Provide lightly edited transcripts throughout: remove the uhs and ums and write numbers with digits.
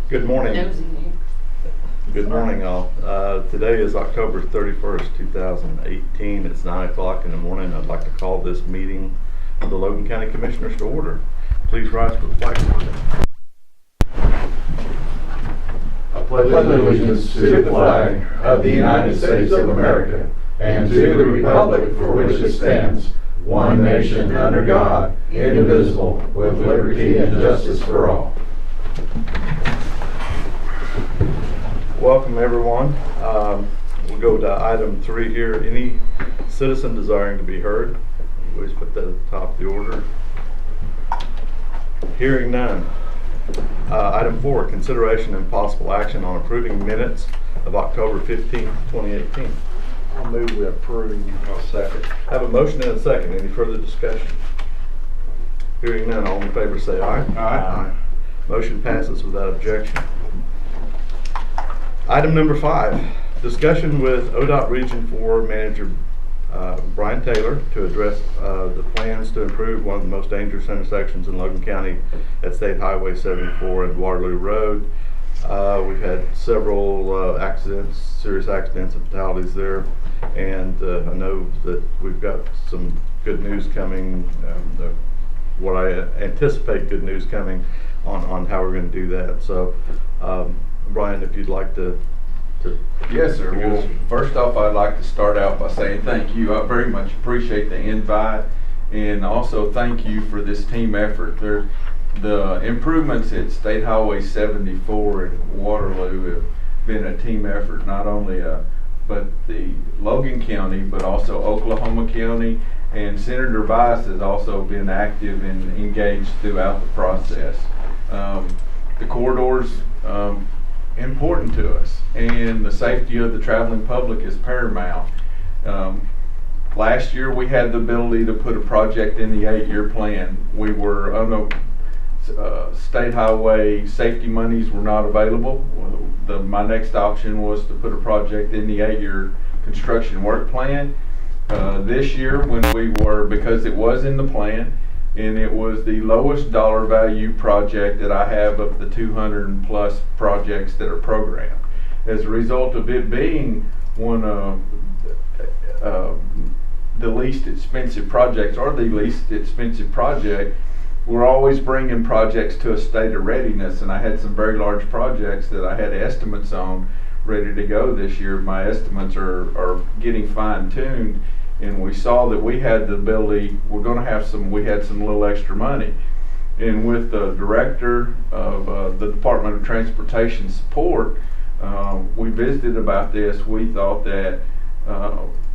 Good morning. Nosy neighbors. Good morning, all. Today is October 31st, 2018. It's 9 o'clock in the morning. I'd like to call this meeting of the Logan County Commissioners to order. Please rise for the flag. I pledge allegiance to the flag of the United States of America and to the republic for which it stands, one nation under God, indivisible, with liberty and justice for all. Welcome, everyone. We'll go to item 3 here. Any citizen desiring to be heard? We always put that at the top of the order. Hearing none. Item 4, consideration and possible action on approving minutes of October 15th, 2018. I'll move we approve. I'll second. I have a motion and a second. Any further discussion? Hearing none, all in favor say aye. Aye. Motion passes without objection. Item number 5, discussion with ODOT Region 4 Manager Brian Taylor to address the plans to improve one of the most dangerous intersections in Logan County at State Highway 74 and Waterloo Road. We've had several accidents, serious accidents and fatalities there, and I know that we've got some good news coming, what I anticipate good news coming on how we're going to do that. So Brian, if you'd like to. Yes, sir. Well, first off, I'd like to start out by saying thank you. I very much appreciate the invite, and also thank you for this team effort. The improvements at State Highway 74 and Waterloo have been a team effort, not only but the Logan County, but also Oklahoma County, and Senator Bice has also been active and engaged throughout the process. The corridors important to us, and the safety of the traveling public is paramount. Last year we had the ability to put a project in the 8-year plan. We were state highway safety monies were not available. My next option was to put a project in the 8-year construction work plan. This year, because it was in the plan, and it was the lowest dollar value project that I have of the 200 plus projects that are programmed. As a result of it being one of the least expensive projects, or the least expensive project, we're always bringing projects to a state of readiness, and I had some very large projects that I had estimates on ready to go this year. My estimates are getting fine-tuned, and we saw that we had the ability, we had some little extra money. And with the director of the Department of Transportation support, we visited about this. We thought that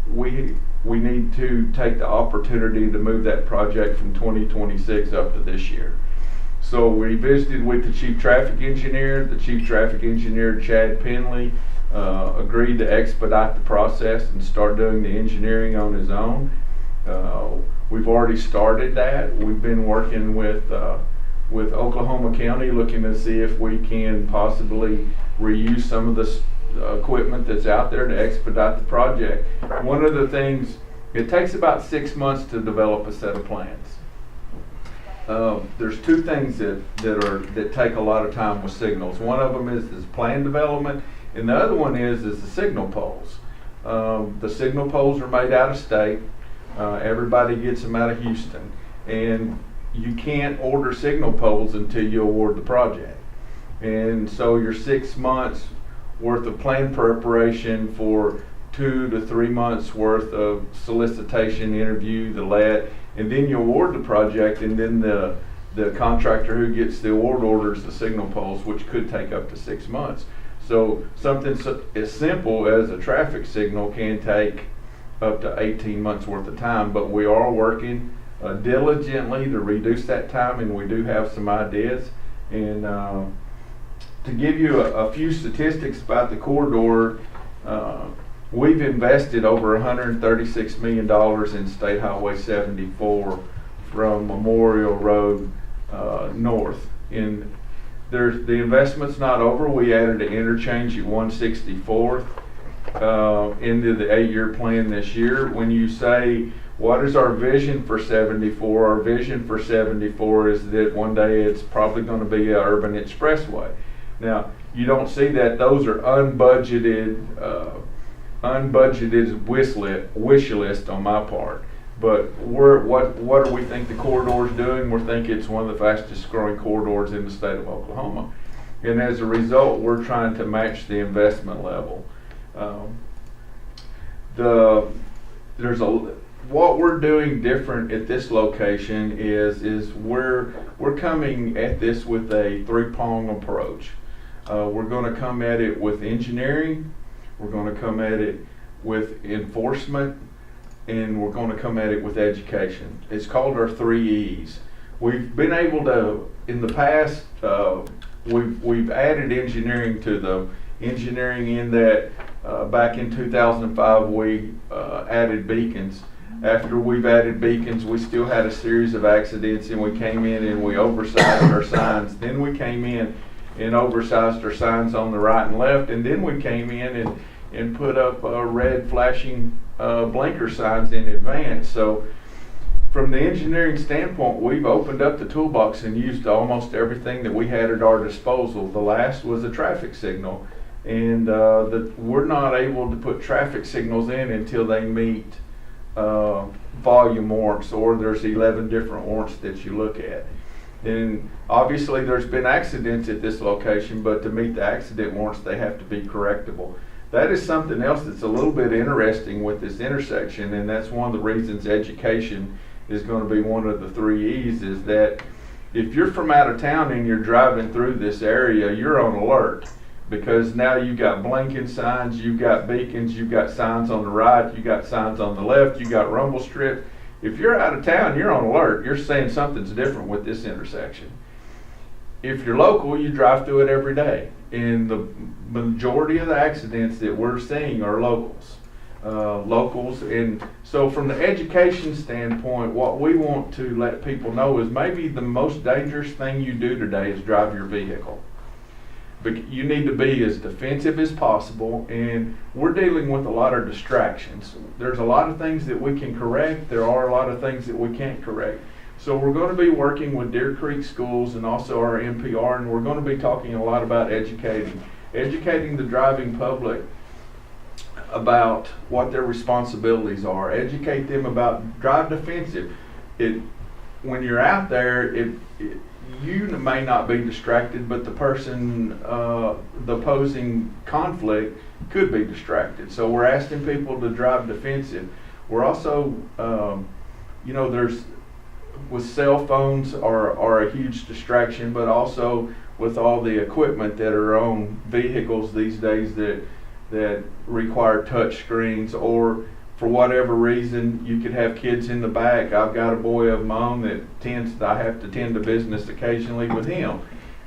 we need to take the opportunity to move that project from 2026 up to this year. So we visited with the Chief Traffic Engineer. The Chief Traffic Engineer, Chad Penley, agreed to expedite the process and start doing the engineering on his own. We've already started that. We've been working with Oklahoma County, looking to see if we can possibly reuse some of the equipment that's out there to expedite the project. One of the things, it takes about 6 months to develop a set of plans. There's 2 things that take a lot of time with signals. One of them is plan development, and the other one is the signal poles. The signal poles are made out of state. Everybody gets them out of Houston, and you can't order signal poles until you award the project. And so your 6 months worth of plan preparation for 2 to 3 months worth of solicitation, interview, the let, and then you award the project, and then the contractor who gets the award orders the signal poles, which could take up to 6 months. So something as simple as a traffic signal can take up to 18 months worth of time, but we are working diligently to reduce that time, and we do have some ideas. And to give you a few statistics about the corridor, we've invested over $136 million in State Highway 74 from Memorial Road north. The investment's not over. We added an interchange at 164th into the 8-year plan this year. When you say, what is our vision for 74? Our vision for 74 is that one day it's probably going to be an urban expressway. Now, you don't see that, those are unbudgeted wish list on my part. But what do we think the corridor's doing? We think it's one of the fastest growing corridors in the state of Oklahoma. And as a result, we're trying to match the investment level. What we're doing different at this location is we're coming at this with a three-prong approach. We're going to come at it with engineering, we're going to come at it with enforcement, and we're going to come at it with education. It's called our 3 E's. We've been able to, in the past, we've added engineering to the engineering in that back in 2005 we added beacons. After we've added beacons, we still had a series of accidents, and we came in and we oversized our signs. Then we came in and oversized our signs on the right and left, and then we came in and put up red flashing blinker signs in advance. So from the engineering standpoint, we've opened up the toolbox and used almost everything that we had at our disposal. The last was a traffic signal, and we're not able to put traffic signals in until they meet volume warrants, or there's 11 different warrants that you look at. And obviously there's been accidents at this location, but to meet the accident warrants, they have to be correctable. That is something else that's a little bit interesting with this intersection, and that's one of the reasons education is going to be one of the 3 E's, is that if you're from out of town and you're driving through this area, you're on alert. Because now you've got blinking signs, you've got beacons, you've got signs on the right, you've got signs on the left, you've got rumble strips. If you're out of town, you're on alert. You're saying something's different with this intersection. If you're local, you drive through it every day. And the majority of the accidents that we're seeing are locals. And so from the education standpoint, what we want to let people know is maybe the most dangerous thing you do today is drive your vehicle. But you need to be as defensive as possible, and we're dealing with a lot of distractions. There's a lot of things that we can correct. There are a lot of things that we can't correct. So we're going to be working with Deer Creek Schools and also our NPR, and we're going to be talking a lot about educating the driving public about what their responsibilities are. Educate them about drive defensive. When you're out there, you may not be distracted, but the person, the opposing conflict could be distracted. So we're asking people to drive defensive. We're also, with cell phones are a huge distraction, but also with all the equipment that are on vehicles these days that require touch screens, or for whatever reason, you could have kids in the back. I've got a boy of my own that I have to tend to business occasionally with him.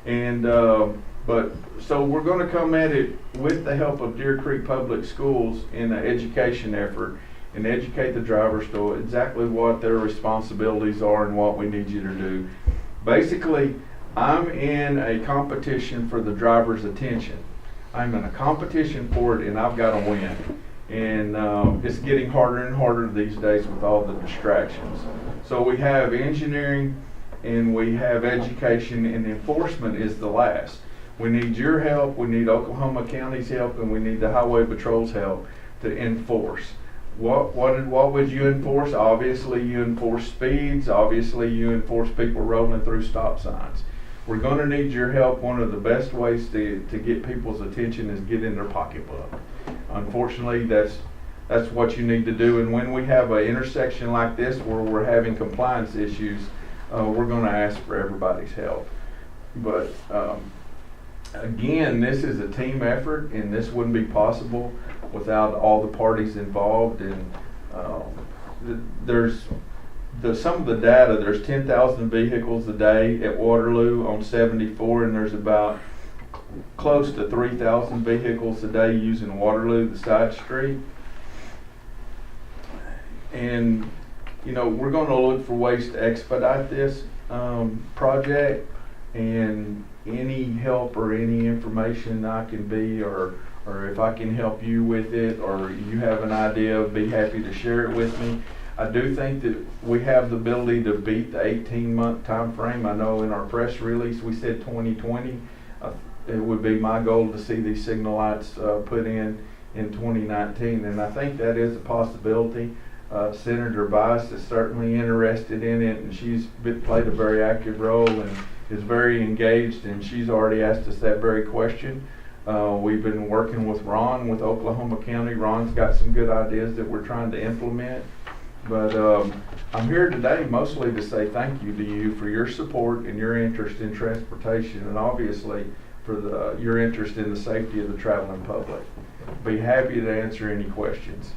And, so we're going to come at it with the help of Deer Creek Public Schools in an education effort and educate the drivers to exactly what their responsibilities are and what we need you to do. Basically, I'm in a competition for the driver's attention. I'm in a competition for it, and I've got to win. And it's getting harder and harder these days with all the distractions. So we have engineering, and we have education, and enforcement is the last. We need your help, we need Oklahoma County's help, and we need the Highway Patrol's help to enforce. What would you enforce? Obviously you enforce speeds, obviously you enforce people rolling through stop signs. We're going to need your help. One of the best ways to get people's attention is get in their pocketbook. Unfortunately, that's what you need to do. And when we have an intersection like this where we're having compliance issues, we're going to ask for everybody's help. But again, this is a team effort, and this wouldn't be possible without all the parties involved. And some of the data, there's 10,000 vehicles a day at Waterloo on 74, and there's about close to 3,000 vehicles a day using Waterloo, the side street. And we're going to look for ways to expedite this project, and any help or any information I can be, or if I can help you with it, or you have an idea, be happy to share it with me. I do think that we have the ability to beat the 18-month time frame. I know in our press release we said 2020. it would be my goal to see these signal lights put in 2019, and I think that is a possibility. Senator Bice is certainly interested in it, and she's played a very active role and is very engaged, and she's already asked us that very question. We've been working with Ron with Oklahoma County. Ron's got some good ideas that we're trying to implement. But I'm here today mostly to say thank you to you for your support and your interest in transportation, and obviously for your interest in the safety of the traveling public. Be happy to answer any questions.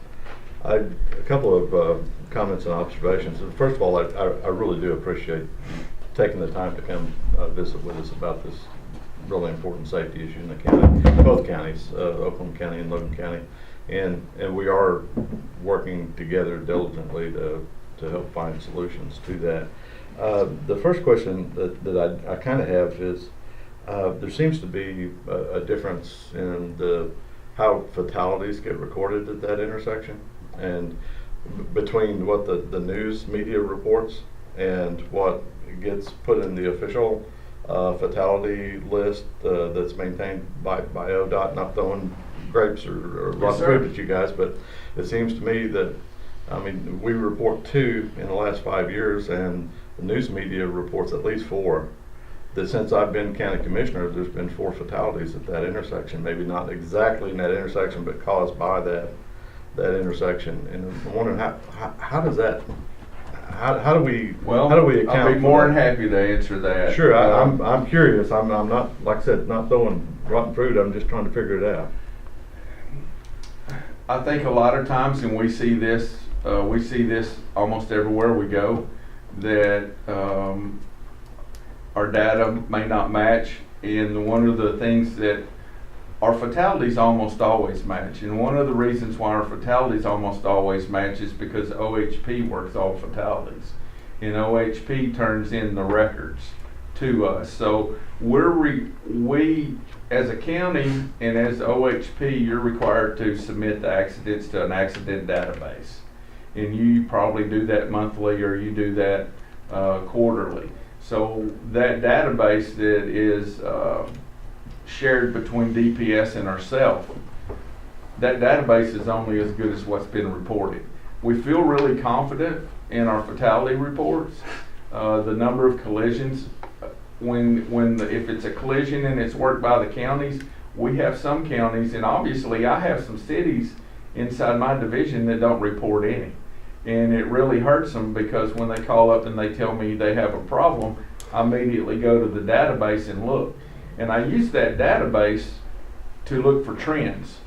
A couple of comments and observations. First of all, I really do appreciate taking the time to come visit with us about this really important safety issue in the county, both counties, Oklahoma County and Logan County. And we are working together diligently to help find solutions to that. The first question that I kind of have is, there seems to be a difference in how fatalities get recorded at that intersection, and between what the news media reports and what gets put in the official fatality list that's maintained by ODOT. Not throwing grapes or rotten fruit at you guys, but it seems to me that, I mean, we report 2 in the last 5 years, and the news media reports at least 4. That since I've been county commissioner, there's been 4 fatalities at that intersection. Maybe not exactly in that intersection, but caused by that intersection. And I'm wondering how does that, how do we account? I'll be more than happy to answer that. Sure, I'm curious. I'm not, like I said, not throwing rotten fruit. I'm just trying to figure it out. I think a lot of times, and we see this almost everywhere we go, that our data may not match, and one of the things that our fatalities almost always match, and one of the reasons why our fatalities almost always match is because OHP works all fatalities, and OHP turns in the records to us. So we as a county and as OHP, you're required to submit the accidents to an accident database, and you probably do that monthly or you do that quarterly. So that database that is shared between DPS and ourselves, that database is only as good as what's been reported. We feel really confident in our fatality reports. The number of collisions, if it's a collision and it's worked by the counties, we have some counties, and obviously I have some cities inside my division that don't report any. And it really hurts them, because when they call up and they tell me they have a problem, I immediately go to the database and look. And I use that database to look for trends.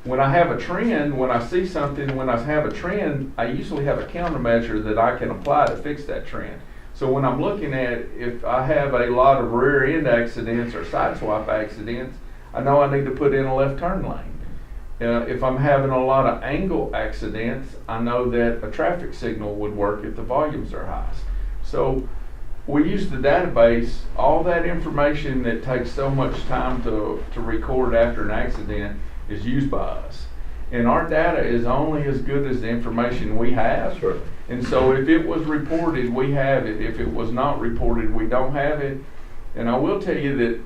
When I have a trend, when I see something, when I have a trend, I usually have a countermeasure that I can apply to fix that trend. So when I'm looking at, if I have a lot of rear end accidents or sideswipe accidents, I know I need to put in a left turn lane. If I'm having a lot of angle accidents, I know that a traffic signal would work if the volumes are high. So we use the database. All that information that takes so much time to record after an accident is used by us. And our data is only as good as the information we have. Sure. And so if it was reported, we have it. If it was not reported, we don't have it. And I will tell you that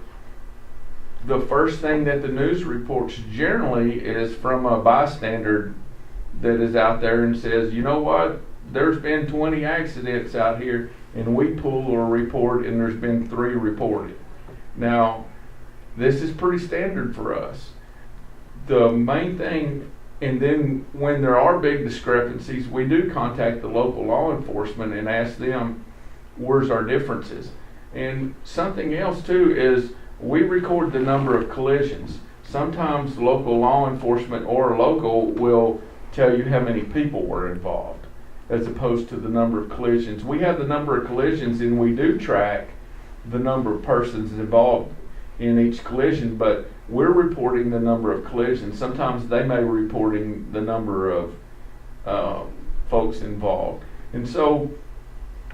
the first thing that the news reports generally is from a bystander that is out there and says, you know what, there's been 20 accidents out here, and we pull or report, and there's been 3 reported. Now, this is pretty standard for us. The main thing, and then when there are big discrepancies, we do contact the local law enforcement and ask them, where's our differences? And something else too is we record the number of collisions. Sometimes local law enforcement or local will tell you how many people were involved, as opposed to the number of collisions. We have the number of collisions, and we do track the number of persons involved in each collision, but we're reporting the number of collisions. Sometimes they may be reporting the number of folks involved. And so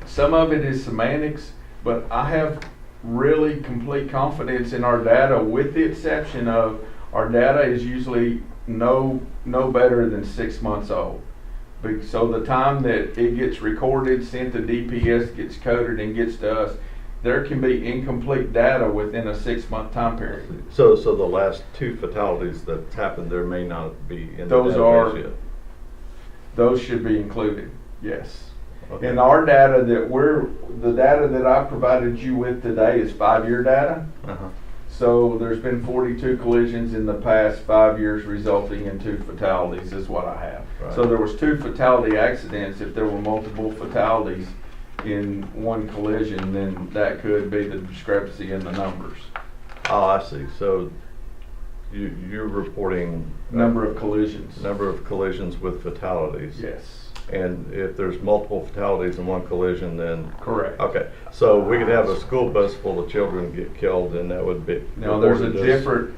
some of it is semantics, but I have really complete confidence in our data, with the exception of our data is usually no better than 6 months old. So the time that it gets recorded, sent to DPS, gets coded and gets to us, there can be incomplete data within a 6-month time period. So the last 2 fatalities that happened there may not be in the Those database are- yet. Those should be included, yes. Okay. In our data the data that I provided you with today is 5-year data. Uh-huh. So there's been 42 collisions in the past 5 years resulting in 2 fatalities is what I have. Right. So there was 2 fatality accidents. If there were multiple fatalities in one collision, then that could be the discrepancy in the numbers. Oh, I see. So you're reporting Number of collisions. number of collisions with fatalities. Yes, And if there's multiple fatalities in one collision, then, correct. okay. So we could have a school bus full of children get killed, and that would be. Now, there's different.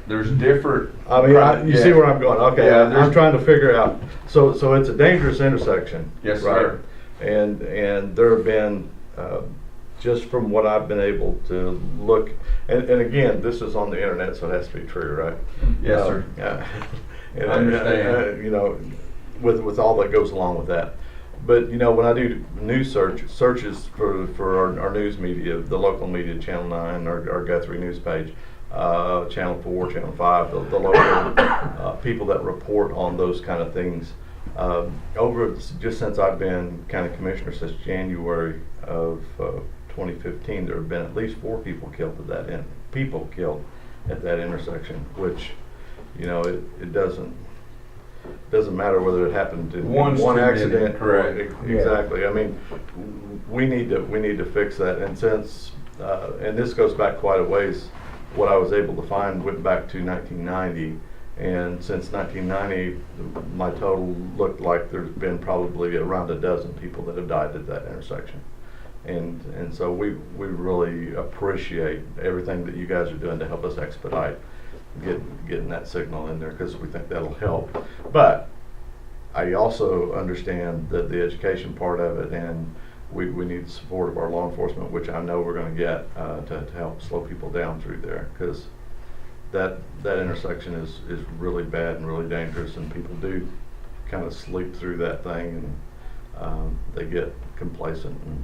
I mean, you see where I'm going, okay, Yeah, I'm there's- trying to figure out, so it's a dangerous intersection. Yes, right? sir. And there have been, just from what I've been able to look, and again, this is on the internet, so it has to be true, right? Yes, sir. And, I understand. you know, with all that goes along with that. But, you know, when I do news searches for our news media, the local media, Channel 9, our Guthrie news page, Channel 4, Channel 5, the local people that report on those kind of things, just since I've been county commissioner since January of 2015, there have been at least 4 people killed at that intersection, which, you know, it doesn't matter whether it happened in One's one too many, accident. correct. Exactly. I mean, we need to fix that. And since and this goes back quite a ways, what I was able to find went back to 1990. And since 1990, my total looked like there's been probably around a dozen people that have died at that intersection. And so we really appreciate everything that you guys are doing to help us expedite getting that signal in there, because we think that'll help. But I also understand that the education part of it, and we need the support of our law enforcement, which I know we're going to get to help slow people down through there, because that intersection is really bad and really dangerous, and people do kind of sleep through that thing, and they get complacent, and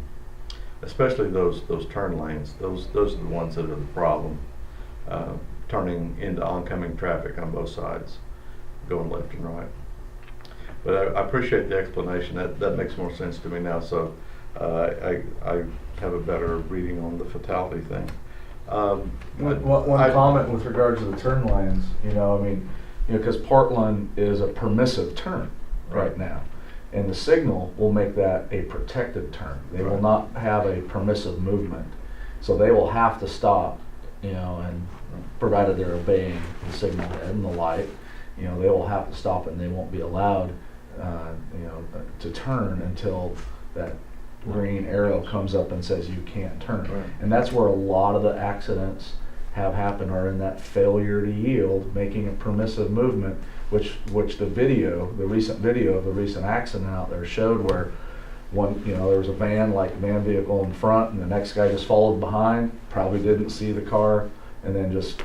especially those turn lanes. Those are the ones that are the problem, turning into oncoming traffic on both sides, going left and right. But I appreciate the explanation. That makes more sense to me now. So I have a better reading on the fatality thing. One comment with regards to the turn lanes, because Portland is a permissive turn right now, and the signal will make that a protected turn. They will not have a permissive movement, so they will have to stop, and provided they're obeying the signal and the light, they will have to stop it, and they won't be allowed, to turn until that green arrow comes up and says you can't turn. Right. And that's where a lot of the accidents have happened, are in that failure to yield, making a permissive movement, which the recent video of the recent accident out there showed, where there was a van vehicle in front, and the next guy just followed behind, probably didn't see the car, and then just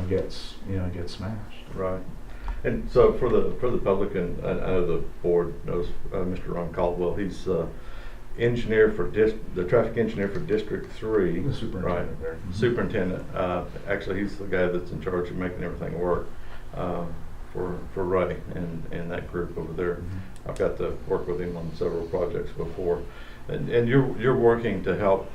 gets smashed. Right. And so for the public, and I know the board knows Mr. Ron Caldwell, he's engineer for the traffic engineer for District 3. The superintendent right. there. Mm-hmm. Superintendent. Actually, he's the guy that's in charge of making everything work for Ray and that group over there. Mm-hmm. I've got to work with him on several projects before. And you're working to help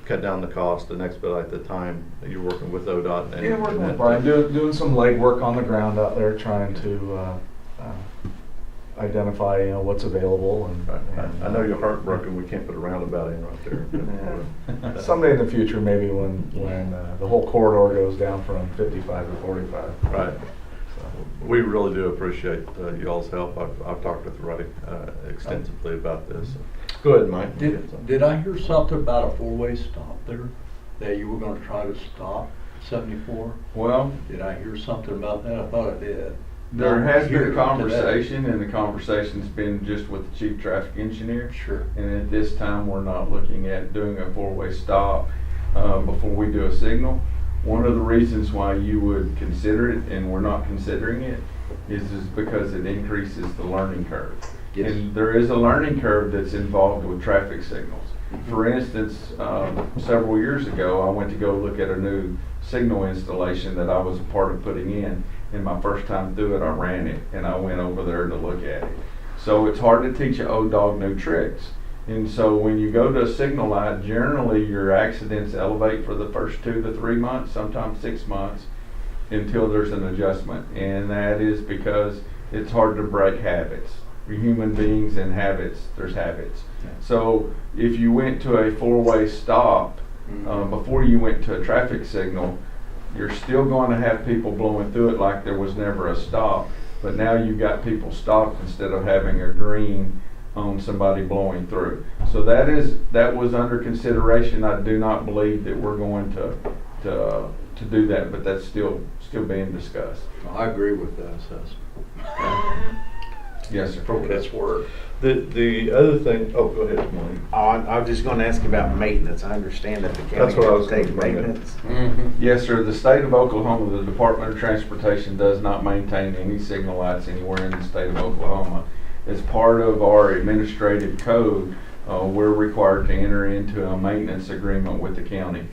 cut down the cost and expedite the time. You're working with ODOT. And Working with Brian, doing some legwork on the ground out there, trying to identify what's available. And I know you're heartbroken. We can't put a roundabout in right there. someday in the future, maybe when the whole corridor goes down from 55 to 45. Right. We really do appreciate y'all's help. I've talked with Ray extensively about this. Go ahead, Mike. Did I hear something about a 4-way stop there, that you were gonna try to stop 74? Well, Did I hear something about that? I thought I did. there has been Here a conversation, and the conversation's been just with the chief traffic engineer. today. Sure. And at this time, we're not looking at doing a 4-way stop before we do a signal. One of the reasons why you would consider it, and we're not considering it, is because it increases the learning curve. Yes. And there is a learning curve that's involved with traffic signals. For instance, several years ago, I went to go look at a new signal installation that I was a part of putting in. And my first time through it, I ran it, and I went over there to look at it. So it's hard to teach an old dog new tricks. And so when you go to a signal light, generally your accidents elevate for the first 2 to 3 months, sometimes 6 months, until there's an adjustment. And that is because it's hard to break habits. We're human beings and habits, there's habits. So if you went to a four-way stop before you went to a traffic signal, you're still going to have people blowing through it like there was never a stop. But now you've got people stopped instead of having a green on somebody blowing through. So that was under consideration. I do not believe that we're going to do that, but that's still being discussed. I agree with that assessment. Yes, sir. For what it's worth. The other thing, oh, go ahead, Mike. I was just gonna ask about maintenance. I understand that the county That's what I was has to take gonna bring up. maintenance. Yes, sir. The state of Oklahoma, the Department of Transportation does not maintain any signal lights anywhere in the state of Oklahoma. As part of our administrative code, we're required to enter into a maintenance agreement with the county.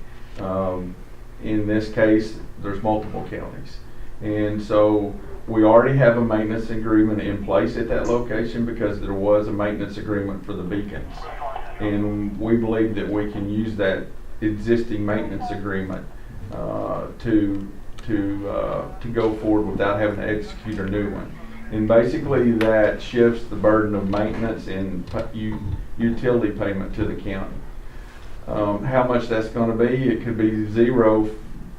In this case, there's multiple counties. And so we already have a maintenance agreement in place at that location because there was a maintenance agreement for the beacons. And we believe that we can use that existing maintenance agreement to go forward without having to execute a new one. And basically that shifts the burden of maintenance and utility payment to the county. How much that's going to be, it could be zero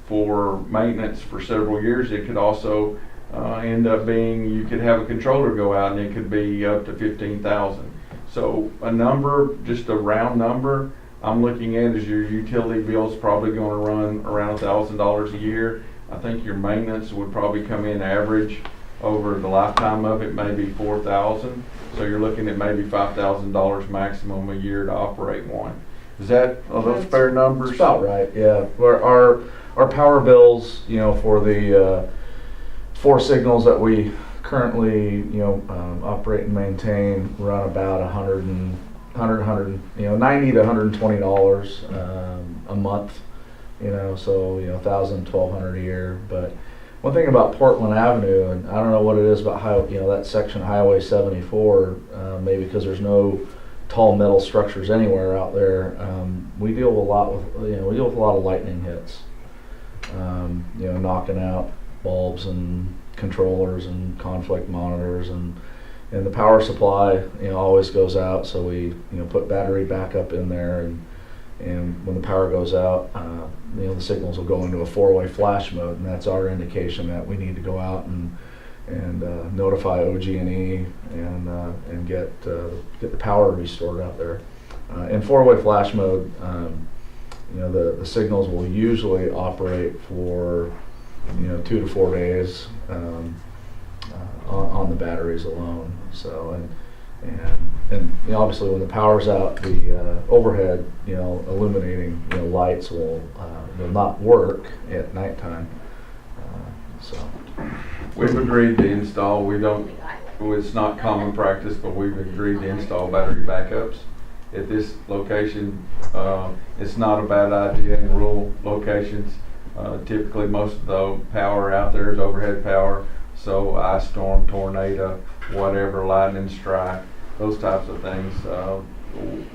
for maintenance for several years. It could also end up being, you could have a controller go out and it could be up to $15,000. So a number, just a round number, I'm looking at is your utility bill's probably going to run around $1,000 a year. I think your maintenance would probably come in average over the lifetime of it, maybe $4,000. So you're looking at maybe $5,000 maximum a year to operate one. Is that, are those fair numbers? It's about right, yeah. Where our power bills, for the 4 signals that we currently, operate and maintain, run about $90 to $120 a month. So $1,000, $1,200 a year. But one thing about Portland Avenue, and I don't know what it is about that section of Highway 74, maybe because there's no tall metal structures anywhere out there. We deal with a lot of lightning hits. Knocking out bulbs and controllers and conflict monitors, and the power supply always goes out, so we put battery backup in there, and when the power goes out, the signals will go into a 4-way flash mode, and that's our indication that we need to go out and notify OG&E and get the power restored out there. In 4-way flash mode, the signals will usually operate for 2 to 4 days on the batteries alone. So and obviously when the power's out, the overhead illuminating lights will not work at nighttime. So we've agreed to install. It's not common practice, but we've agreed to install battery backups at this location. It's not a bad idea in rural locations. Typically most of the power out there is overhead power, so ice storm, tornado, whatever, lightning strike, those types of things.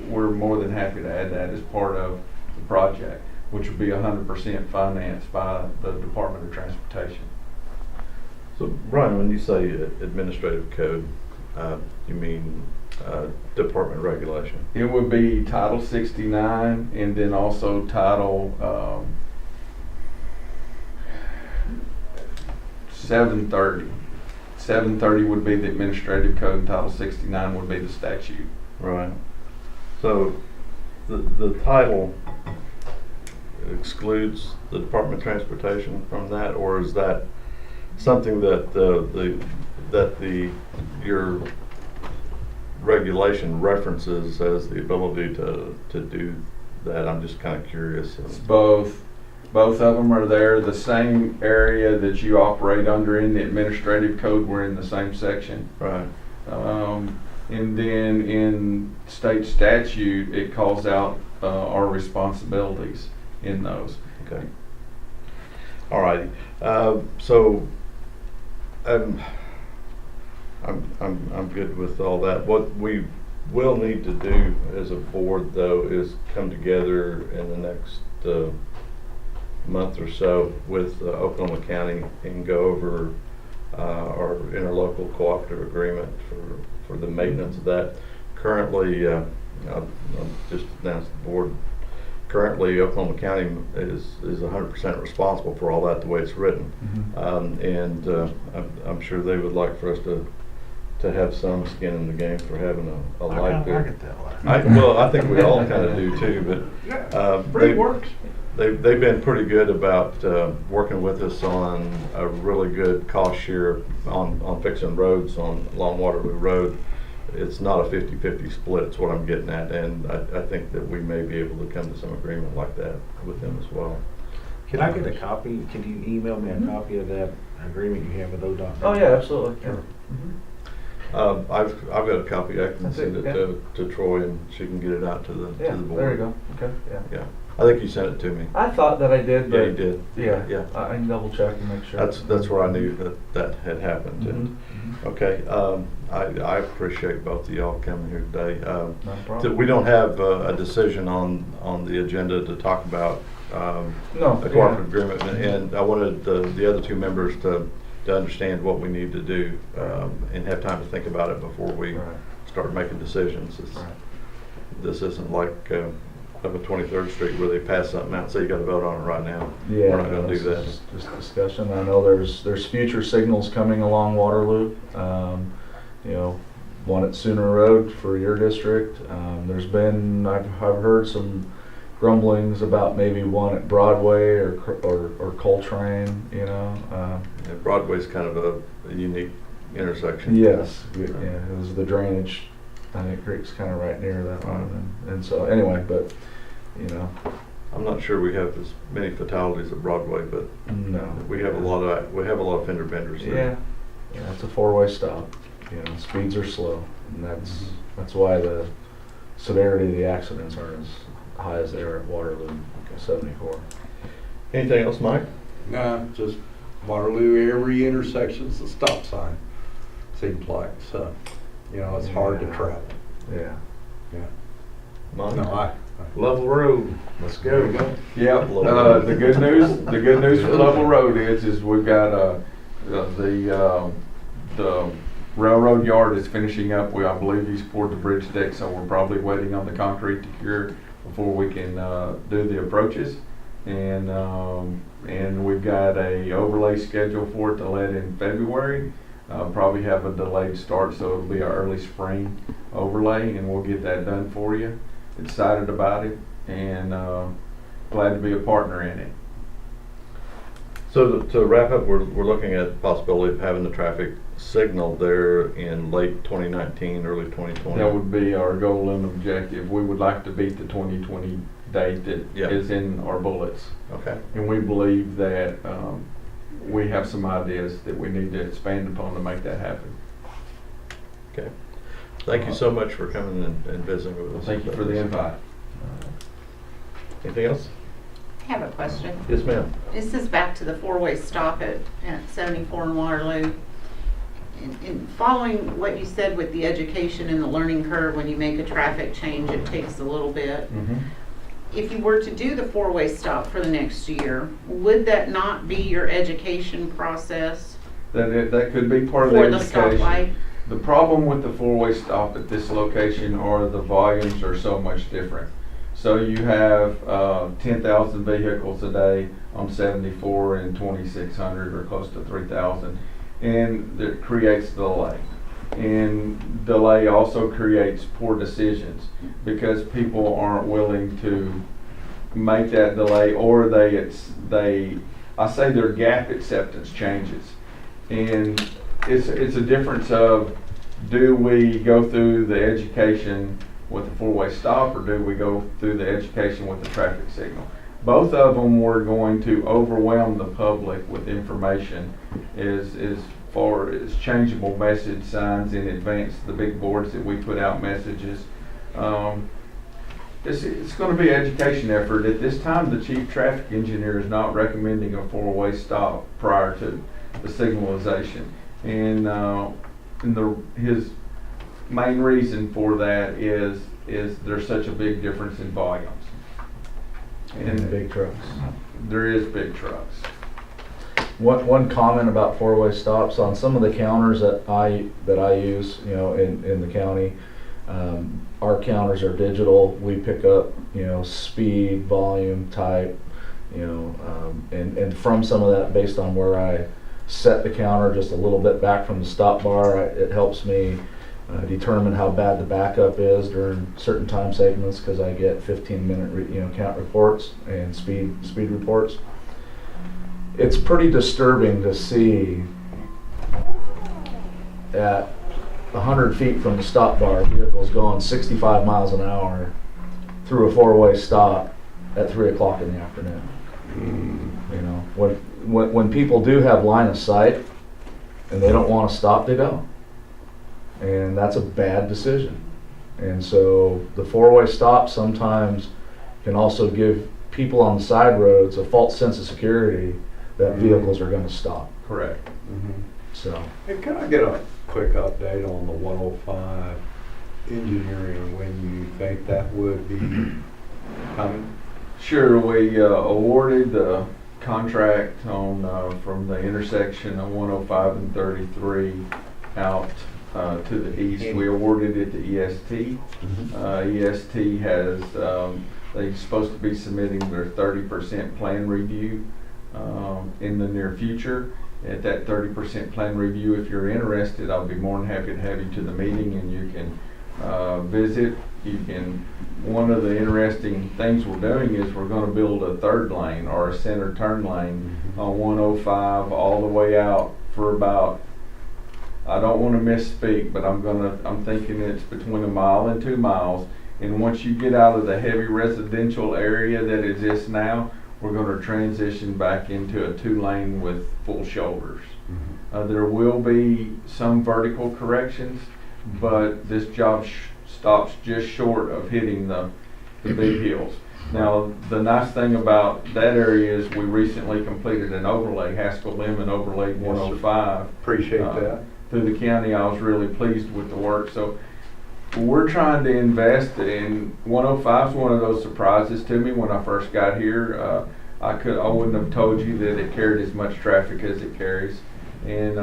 We're more than happy to add that as part of the project, which will be 100% financed by the Department of Transportation. So Brian, when you say administrative code, you mean department regulation? It would be Title 69 and then also Title 730. 730 would be the administrative code, and Title 69 would be the statute. Right. So the title excludes the Department of Transportation from that, or is that something that your regulation references as the ability to do that? I'm just kind of curious. It's both. Both of them are there. The same area that you operate under in the administrative code, we're in the same section. Right. And then in state statute, it calls out our responsibilities in those. Okay. All righty. So I'm good with all that. What we will need to do as a board, though, is come together in the next month or so with Oklahoma County and go over our interlocal cooperative agreement for the maintenance of that. Currently, I'll just announce the board. Currently, Oklahoma County is 100% responsible for all that the way it's written, and I'm sure they would like for us to have some skin in the game for having a light there. Well, I think we all kind of do too, but they've been pretty good about working with us on a really good cost share on fixing roads along Waterloo Road. It's not a 50-50 split, is what I'm getting at, and I think that we may be able to come to some agreement like that with them as well. Can I get a copy? Can you email me a copy of that agreement you have with ODOT? Oh, yeah, absolutely. Sure. I've got a copy. I can That's send it, it to Troy, and she can get it out to the board. There you go. Okay, yeah. Yeah, I think you sent it to me. I thought that I did, but. Yeah, you did. Yeah. Yeah. I can double check and make sure. That's where I knew that had happened. And, okay, I appreciate both of y'all coming here today. Not a problem. We don't have a decision on the agenda to talk about No, a cooperative agreement, and I wanted the other two members to understand what we need to do and have time to think about it before we start making decisions. This isn't like up at 23rd Street where they pass something out and say you got to vote on it right now. Yeah, we're not going to do that. Just discussion. I know there's future signals coming along Waterloo. One at Sooner Road for your district. There's been I've heard some grumblings about maybe one at Broadway or Coltrane. Yeah, Broadway's kind of a unique intersection. Yes, yeah, it was the drainage. I think Creek's kind of right near that one, and so anyway, but I'm not sure we have as many fatalities at Broadway, but no, we have a lot of fender benders there. Yeah, it's a four-way stop. Speeds are slow, and that's why the severity of the accidents aren't as high as they are at Waterloo 74. Anything else, Mike? Nah, just Waterloo, every intersection's a stop sign, seems like, so, it's hard to travel. Yeah. Mike? No, Level road. Let's go. Yeah, the good news for Level Road is we've got the railroad yard is finishing up. I believe he's poured the bridge deck, so we're probably waiting on the concrete to cure before we can do the approaches. And we've got a overlay schedule for it to let in February. Probably have a delayed start, so it'll be our early spring overlay, and we'll get that done for you. Excited about it, and glad to be a partner in it. So to wrap up, we're looking at the possibility of having the traffic signal there in late 2019, early 2020. That would be our goal and objective. We would like to beat the 2020 date that is in our bullets. Okay. And we believe that we have some ideas that we need to expand upon to make that happen. Okay. Thank you so much for coming and visiting with us. Thank you for the invite. Anything else? I have a question. Yes, ma'am. This is back to the four-way stop at 74 and Waterloo. In following what you said with the education and the learning curve, when you make a traffic change, it takes a little bit. If you were to do the four-way stop for the next year, would that not be your education process That could be part of for the the education. stoplight? The problem with the four-way stop at this location are the volumes are so much different. So you have 10,000 vehicles a day on 74 and 2,600 or close to 3,000, and that creates delay. And delay also creates poor decisions because people aren't willing to make that delay, or I say their gap acceptance changes. And it's a difference of, do we go through the education with a four-way stop, or do we go through the education with the traffic signal? Both of them were going to overwhelm the public with information as far as changeable message signs in advance, the big boards that we put out messages. It's going to be an education effort. At this time, the chief traffic engineer is not recommending a four-way stop prior to the signalization. And his main reason for that is there's such a big difference in volumes. And big trucks. There is big trucks. One comment about four-way stops on some of the counters that I use, you know, in the county. Our counters are digital. We pick up, you know, speed, volume, type, you know, and from some of that, based on where I set the counter just a little bit back from the stop bar, it helps me determine how bad the backup is during certain time segments, because I get 15-minute count reports and speed reports. It's pretty disturbing to see at 100 feet from the stop bar, vehicles going 65 miles an hour through a four-way stop at 3 o'clock in the afternoon. You know, when people do have line of sight and they don't want to stop, they don't. And that's a bad decision. And so the four-way stop sometimes can also give people on the side roads a false sense of security that vehicles are going to stop. Correct. So. Hey, can I get a quick update on the 105 engineering, when you think that would be coming? Sure, we awarded the contract on from the intersection of 105 and 33 out to the east. We awarded it to EST. EST has, they're supposed to be submitting their 30% plan review in the near future. At that 30% plan review, if you're interested, I'll be more than happy to have you to the meeting and you can visit. You can. One of the interesting things we're doing is we're going to build a third lane or a center turn lane on 105 all the way out for about, I don't want to misspeak, but I'm thinking it's between 1 mile and 2 miles. And once you get out of the heavy residential area that exists now, we're going to transition back into a 2-lane with full shoulders. There will be some vertical corrections, but this job stops just short of hitting the big hills. Now, the nice thing about that area is we recently completed an overlay, Haskell Lemon overlaid 105. Appreciate that. Through the county. I was really pleased with the work. So we're trying to invest in 105 is one of those surprises to me when I first got here. I wouldn't have told you that it carried as much traffic as it carries. And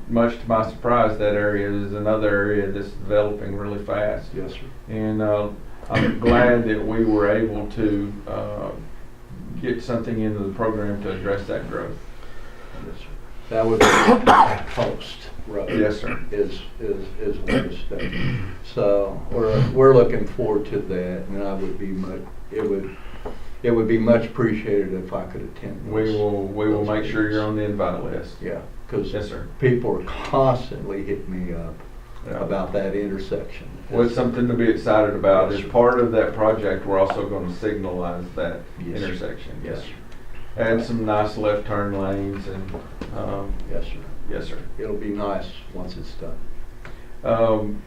much to my surprise, that area is another area that's developing really fast. Yes, sir. And I'm glad that we were able to get something into the program to address that growth. Yes, sir. That would be post road. Yes, sir. Is what it's done. So we're looking forward to that, and I would be it would be much appreciated if I could attend. We will make sure you're on the invite list. Yeah, because Yes, sir. people are constantly hitting me up Yeah. about that intersection. Well, it's something to be excited about. Yes, As sir. part of that project, we're also going to signalize that Yes, sir. intersection. Yes, sir. Add some nice left turn lanes and, Yes, sir. yes, sir. It'll be nice once it's done.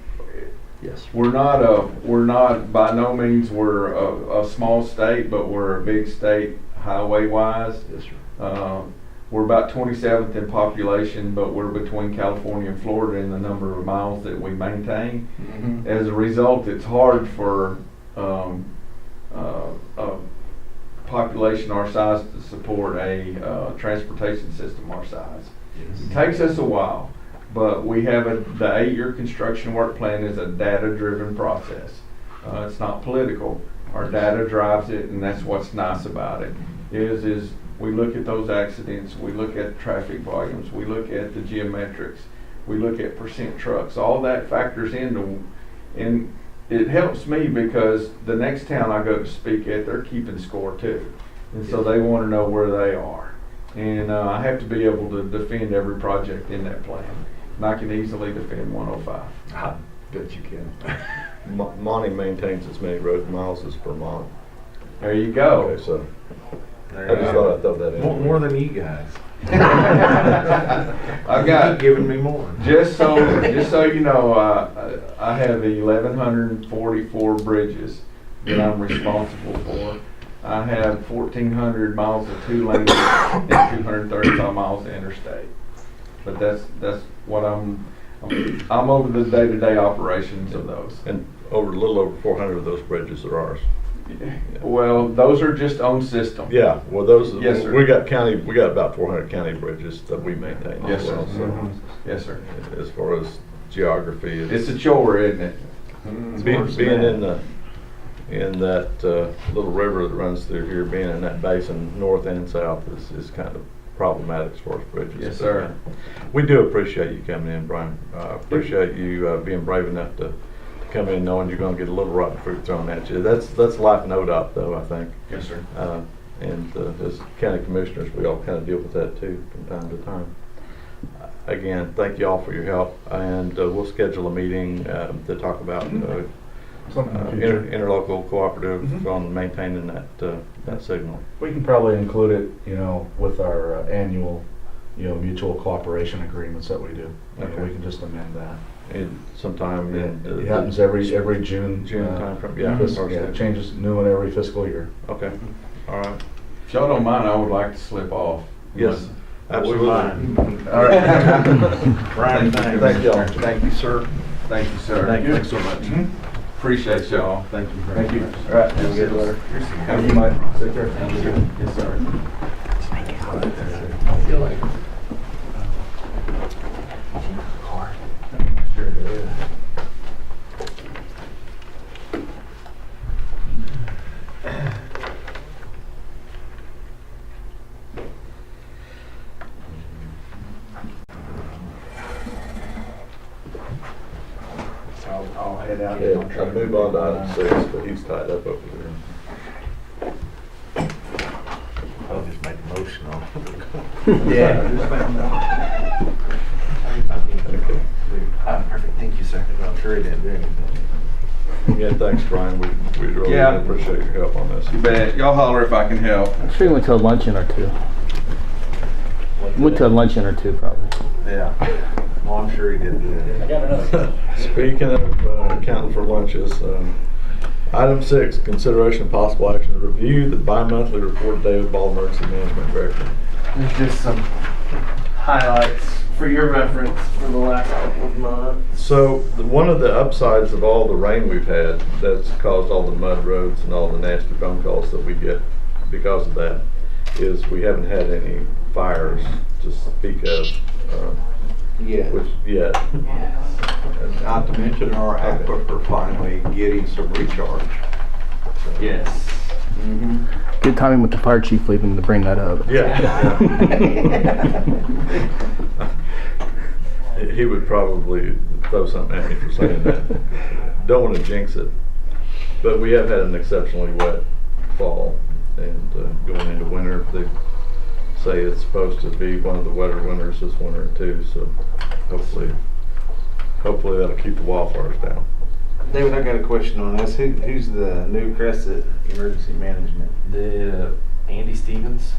Yes. We're not, by no means, we're a small state, but we're a big state highway wise. Yes, sir. We're about 27th in population, but we're between California and Florida in the number of miles that we maintain. Mm-hmm. As a result, it's hard for a population our size to support a transportation system our size. It takes us a while, but we have the 8-year construction work plan is a data-driven process. It's not political. Our data drives it, and that's what's nice about it. Is we look at those accidents, we look at traffic volumes, we look at the geometrics, we look at percent trucks. All that factors into, and it helps me because the next town I go to speak at, they're keeping score too, and so they want to know where they are. And I have to be able to defend every project in that plan. And I can easily defend 105. I bet you can. Monty maintains as many road miles as Vermont. There you go. Okay, so There I you just go. thought I'd throw that in. More than you guys. I've got, Giving me more. just so you know, I have 1,144 bridges that I'm responsible for. I have 1,400 miles of 2-lane and 235 miles of interstate. But that's what I'm over the day-to-day operations of those. And a little over 400 of those bridges are ours. Well, those are just on system. Yeah, well, those, Yes, sir. we got about 400 county bridges that we maintain Yes, as sir. well. So Yes, sir. as far as geography, It's a chore, isn't it? being in that little river that runs through here, being in that basin, north and south, is kind of problematic as far as bridges. Yes, sir. We do appreciate you coming in, Brian. Appreciate you being brave enough to come in knowing you're going to get a little rotten fruit thrown at you. That's life in ODOT, though, I think. Yes, sir. And as county commissioners, we all kind of deal with that too from time to time. Again, thank you all for your help, and we'll schedule a meeting to talk about Something in the future. interlocal cooperative on maintaining that signal. We can probably include it, with our annual, mutual cooperation agreements that we do. Okay. We can just amend that. Sometime in It happens every June. June timeframe. Yeah, It changes new one every fiscal year. Okay. All right. If y'all don't mind, I would like to slip off. Yes. Absolutely. All right. Brian, Thank y'all. Thank you, sir. Thank you, sir. Thanks so much. Appreciate y'all. Thank you very Thank you. much. All right, have a good letter. Have you, Mike? Take care. Thank you. Yes, sir. See you later. Sure did. I'll head out. Yeah, I'll move on to item 6, but he's tied up over there. I'll just make a motion on it. Yeah. Okay. Perfect, thank you, sir. I'm sure he didn't do anything. Yeah, thanks, Brian. We really Yeah. appreciate your help on this. You bet. Y'all holler if I can help. I'm sure you went to a luncheon or two. Went to a luncheon or two, probably. Yeah. Well, I'm sure he did do that. Speaking of accounting for lunches, item 6, consideration of possible action to review the bi-monthly report of David Ball, Emergency Management Director. There's just some highlights for your reference for the last couple of months. So one of the upsides of all the rain we've had that's caused all the mud roads and all the nasty phone calls that we get because of that is we haven't had any fires to speak of. Yeah. Yet. Not to mention our aquifer finally getting some recharge. Yes. Mm-hmm. Good timing with the fire chief leaving to bring that up. Yeah. He would probably throw something at me for saying that. Don't want to jinx it. But we have had an exceptionally wet fall, and going into winter, they say it's supposed to be one of the wetter winters this winter too, so hopefully that'll keep the wildfires down. David, I got a question on this. Who's the new Crescent Emergency Management? Andy Stevens,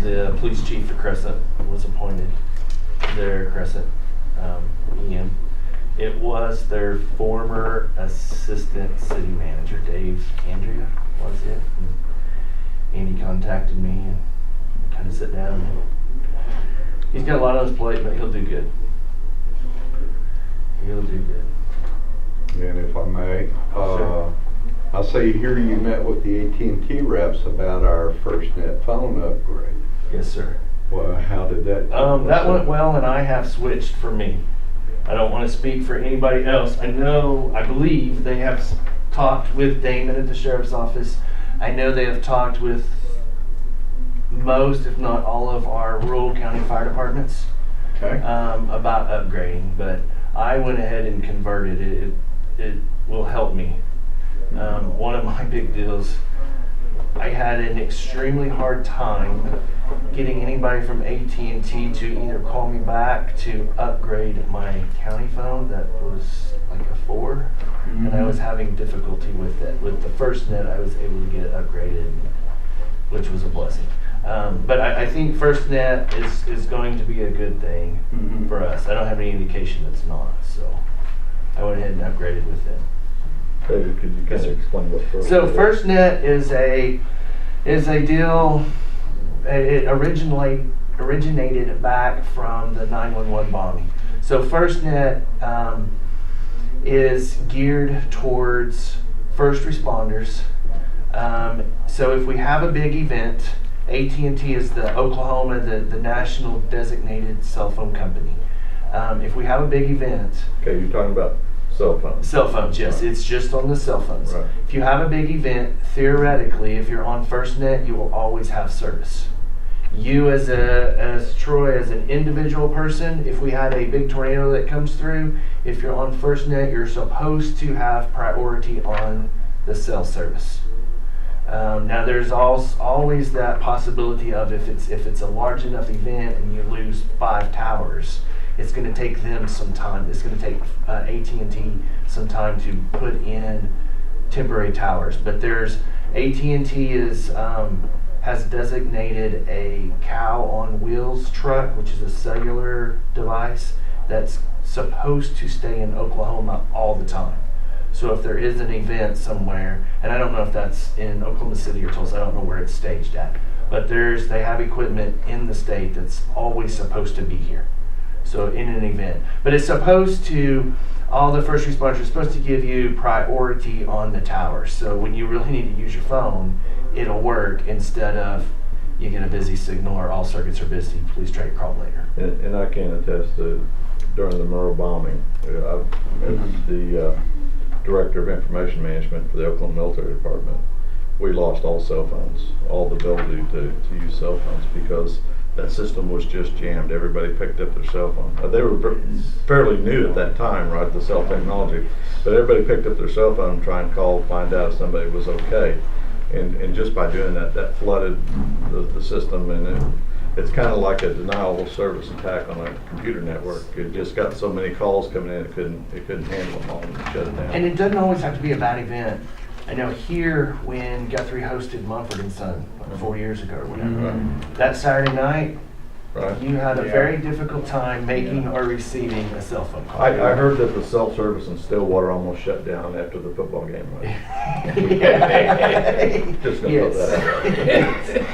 the police chief for Crescent, was appointed their Crescent EM. It was their former assistant city manager, Dave Andrea, was it? And Andy contacted me and kind of sit down. He's got a lot on his plate, but he'll do good. He'll do good. And if I may, I see here you met with the AT&T reps about our FirstNet phone upgrade. Yes, sir. Well, how did that? That went well, and I have switched for me. I don't want to speak for anybody else. I believe they have talked with Damon at the sheriff's office. I know they have talked with most, if not all, of our rural county fire departments about upgrading. But I went ahead and converted it. It will help me. One of my big deals, I had an extremely hard time getting anybody from AT&T to either call me back to upgrade my county phone that was like a 4, and I was having difficulty with it. With the FirstNet, I was able to get it upgraded, which was a blessing. But I think FirstNet is going to be a good thing Mhm. for us. I don't have any indication it's not, so I went ahead and upgraded with them. David, could you kind of explain what FirstNet is? So FirstNet is a deal. It originated back from the 911 bombing. So FirstNet is geared towards first responders. So if we have a big event, AT&T is the Oklahoma, the national designated cell phone company. If we have a big event, Okay, you're talking about cell phones. cell phones, yes, it's just on the cell phones. Right. If you have a big event, theoretically, if you're on FirstNet, you will always have service. You as Troy, as an individual person, if we had a big tornado that comes through, if you're on FirstNet, you're supposed to have priority on the cell service. Now there's always that possibility of if it's a large enough event and you lose 5 towers, it's going to take them some time. It's going to take AT&T some time to put in temporary towers. But there's AT&T has designated a cow on wheels truck, which is a cellular device that's supposed to stay in Oklahoma all the time. So if there is an event somewhere, and I don't know if that's in Oklahoma City or Tulsa, I don't know where it's staged at, but they have equipment in the state that's always supposed to be here. So in an event, but it's supposed to, all the first responders are supposed to give you priority on the towers. So when you really need to use your phone, it'll work instead of you get a busy signal or all circuits are busy, please try to call later. And I can attest to, during the Murrah bombing, as the Director of Information Management for the Oklahoma Military Department, we lost all cell phones, all the ability to use cell phones because that system was just jammed. Everybody picked up their cell phone. They were fairly new at that time, right, the cell technology, but everybody picked up their cell phone and try and call, find out if somebody was okay. And just by doing that, that flooded the system, and it's kind of like a denial of service attack on a computer network. It just got so many calls coming in, it couldn't handle them all and shut it down. And it doesn't always have to be a bad event. I know here when Guthrie hosted Mumford & Son, like 4 years ago or whatever, that Saturday night, Right. you had a very difficult time making or receiving a cell phone call. I heard that the self-service in Stillwater almost shut down after the football game. Just gonna put that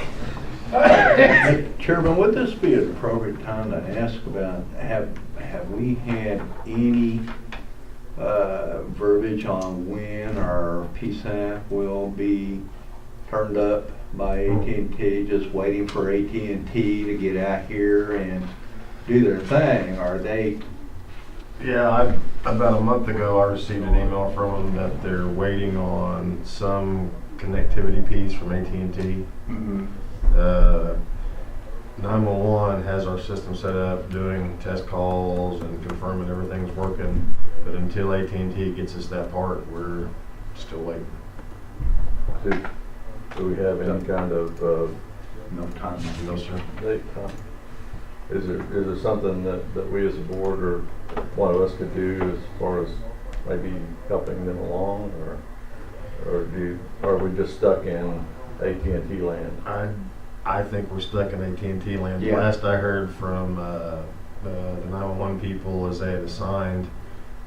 out. Chairman, would this be an appropriate time to ask about, have we had any verbiage on when our PSAP will be turned up by AT&T, just waiting for AT&T to get out here and do their thing? Are they? Yeah, about a month ago, I received an email from them that they're waiting on some connectivity piece from AT&T. 911 has our system set up, doing test calls and confirming everything's working, but until AT&T gets us that part, we're still waiting. Do we have any kind of No time. No, sir. date? Is there something that we as a board or one of us could do as far as maybe helping them along, or are we just stuck in AT&T land? I think we're stuck in AT&T land. Yeah. Last I heard from the 911 people is they had assigned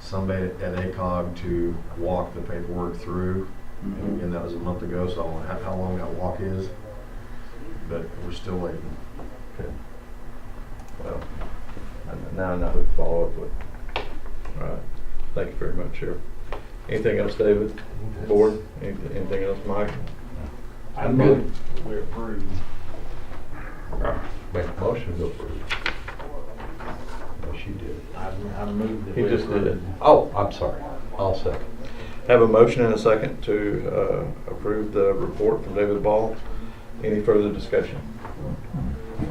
somebody at ACOG to walk the paperwork through. And again, that was a month ago, so I don't know how long that walk is, but we're still waiting. Okay. Well, now I know who to follow up with. All right. Thank you very much, Sheriff. Anything else, David? Board? Anything else, Mike? I move we approve. Make a motion to approve. Yes, you did. I moved that He we just did it. approve. Oh, I'm sorry. I'll second. Have a motion and a second to approve the report from David Ball. Any further discussion?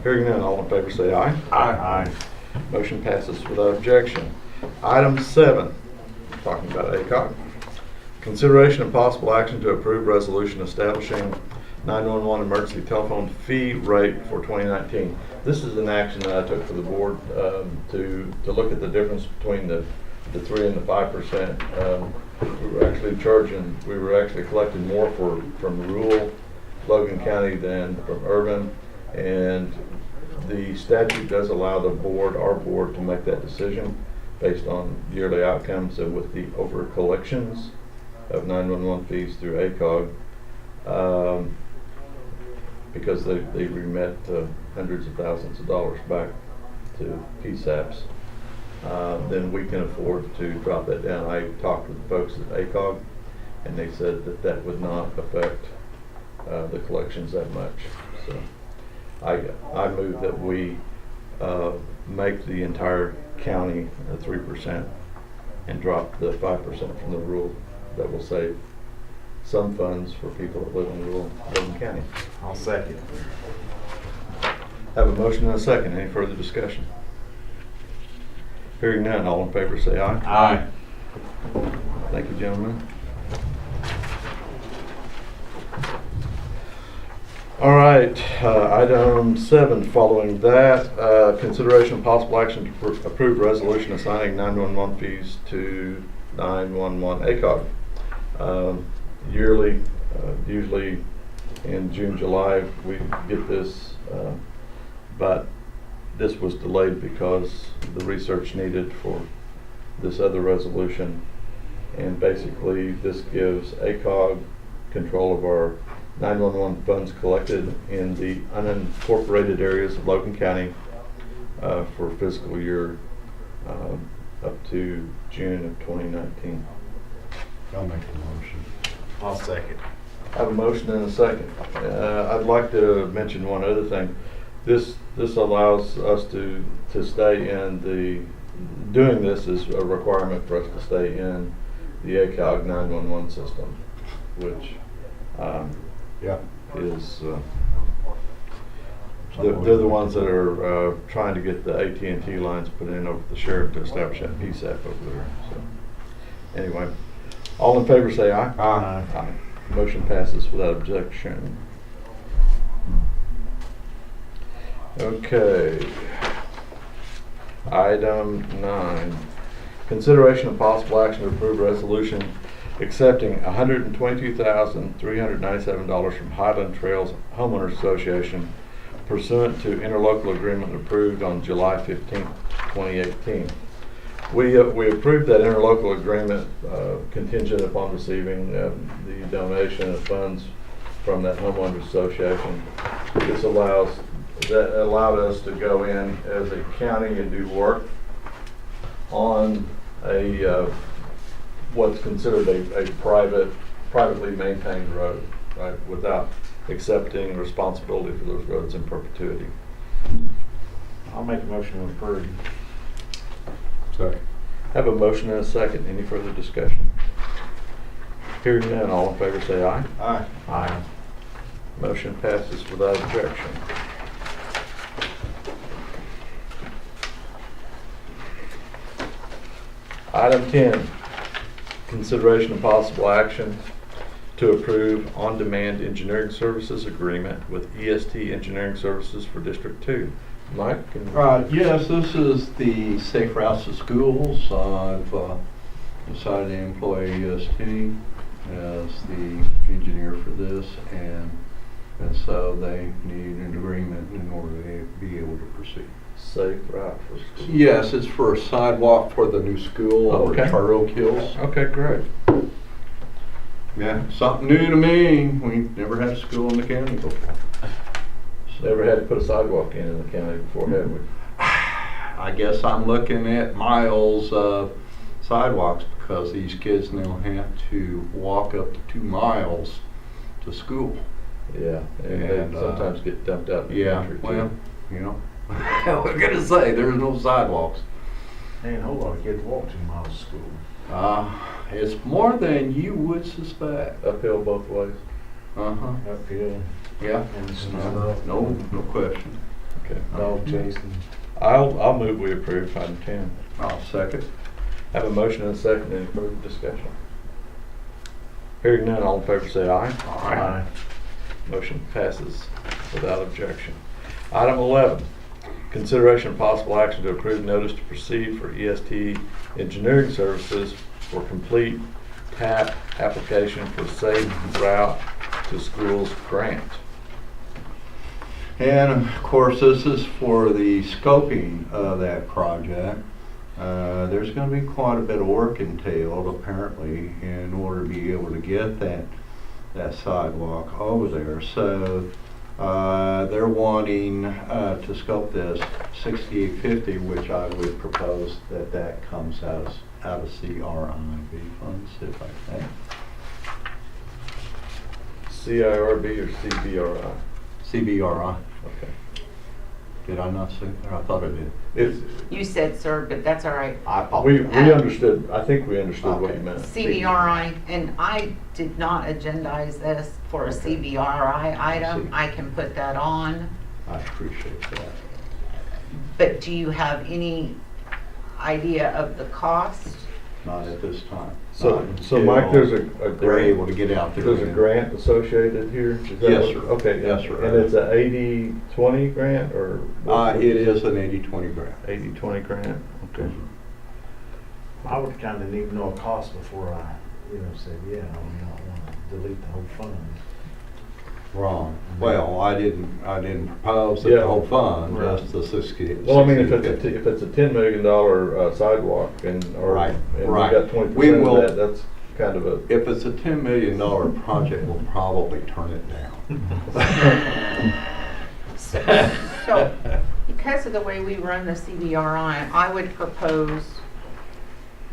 Hearing none, all in favor say aye. Aye. Motion passes without objection. Item 7, talking about ACOG. Consideration and possible action to approve resolution establishing 911 emergency telephone fee rate for 2019. This is an action that I took for the board to look at the difference between the 3 and the 5%. We were actually collecting more from rural Logan County than from urban, And the statute does allow the board, our board, to make that decision based on yearly outcomes, and with the over collections of 911 fees through ACOG, because they remit hundreds of thousands of dollars back to PSAPs, then we can afford to drop that down. I talked with the folks at ACOG, and they said that that would not affect the collections that much. So I move that we make the entire county 3% and drop the 5% from the rural. That will save some funds for people that live in rural Logan County. I'll second. Have a motion and a second. Any further discussion? Hearing none, all in favor say aye. Aye. Thank you, gentlemen. All right, item 7, following that, consideration of possible action to approve resolution assigning 911 fees to 911 ACOG. Yearly, usually in June, July, we get this, but this was delayed because the research needed for this other resolution. And basically, this gives ACOG control of our 911 funds collected in the unincorporated areas of Logan County for fiscal year up to June of 2019. I'll make the motion. I'll second. I have a motion and a second. I'd like to mention one other thing. This allows us to stay in the, doing this is a requirement for us to stay in the ACOG 911 system, which Yeah. is, they're the ones that are trying to get the AT&T lines put in over the sheriff to establish that PSAP over there. So, anyway, all in favor say aye. Aye. Aye. Motion passes without objection. Okay. Item 9. Consideration of possible action to approve resolution accepting $122,397 from Highland Trails Homeowners Association pursuant to interlocal agreement approved on July 15, 2018. We approved that interlocal agreement contingent upon receiving the donation of funds from that homeowners association. This allowed us to go in as a county and do work on a what's considered a privately maintained road, right, without accepting responsibility for those roads in perpetuity. I'll make a motion to approve. Second. Have a motion and a second. Any further discussion? Hearing none, all in favor say aye. Aye. Aye. Motion passes without objection. Item 10, consideration of possible action to approve on-demand engineering services agreement with EST Engineering Services for District 2. Mike? Can Yes, this is the Safe Routes to Schools. I've decided to employ EST as the engineer for this, and so they need an agreement in order to be able to proceed. Safe route for school. Yes, it's for a sidewalk for the new school over Okay. at Tar Oak Hills. Okay, great. Yeah, something new to me. We never had a school in the county before. Never had to put a sidewalk in the county before, have we? I guess I'm looking at miles of sidewalks because these kids now have to walk up to 2 miles to school. Yeah, and And, they sometimes get dumped out in the Yeah, country too. well, you know, we're gonna say there's no sidewalks. Ain't a whole lot of kids walk 2 miles to school. It's more than you would suspect. Uphill both ways. Uh-huh, Uphill, yeah. in the snow, No question. Okay. dog chasing. I'll move we approve item 10. I'll second. Have a motion and a second. Any further discussion? Hearing none, all in favor say aye. Aye. Motion passes without objection. Item 11, consideration of possible action to approve notice to proceed for EST Engineering Services for complete TAP application for Safe Route to Schools grant. And of course, this is for the scoping of that project. There's going to be quite a bit of work entailed, apparently, in order to be able to get that sidewalk over there. So they're wanting to scope this 6850, which I would propose that comes out of CRIB funds, if I can. CIRB or CBRI? CBRI. Okay. Did I not say that? I thought I did. It's, You said, sir, but that's all right. I we apologize. understood, I think we understood what you meant. CBRI, and I did not agendize this for a Okay. CBRI item. see. I can put that on. I appreciate that. But do you have any idea of the cost? Not at this time. So, Not so Mike, there's a They're able grant, to get out there. there's a and- grant associated here? Is that Yes, what- sir. Okay. Yes, sir. And it's a 80-20 grant or? It is an 80-20 grant. 80-20 grant, okay. I would kind of need to know a cost before I, said, yeah, I don't want to delete the whole fund. Wrong. Well, I didn't propose that Yeah. the whole fund, Right. just the 60. Well, I mean, if 60. it's a $10 million sidewalk and, or, Right, and we right. got 20% We will- of that, that's kind of a, If it's a $10 million project, we'll probably turn it down. So, because of the way we run the CBRI, I would propose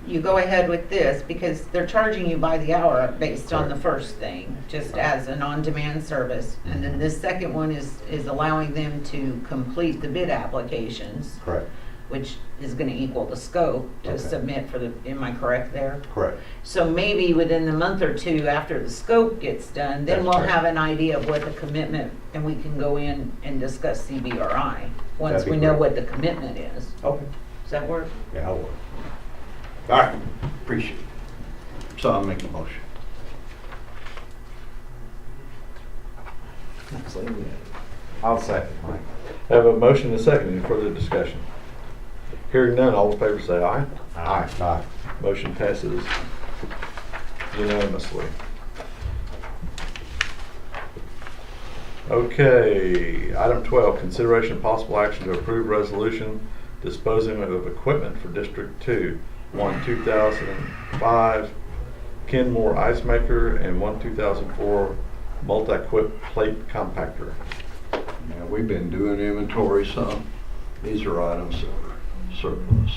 you go ahead with this because they're charging you by the hour based on the first thing, just as an on-demand service. And then this second one is allowing them to complete the bid applications, Correct. which is gonna equal the scope to Okay. submit for the, am I correct there? Correct. So maybe within the month or two after the scope gets done, then That's we'll correct. have an idea of what the commitment, and we can go in and discuss CBRI, once That'd be we know great. what the commitment is. Okay. Does that work? Yeah, I will. All right, appreciate it. So I'll make a motion. I'll second, Mike. have a motion and a second. Any further discussion? Hearing none, all in favor say aye. Aye. Motion passes unanimously. Okay, item 12, consideration of possible action to approve resolution disposing of equipment for District 2, one 2005 Kenmore ice maker and one 2004 multi-quip plate compactor. Yeah, we've been doing inventory some. These are items that are surplus.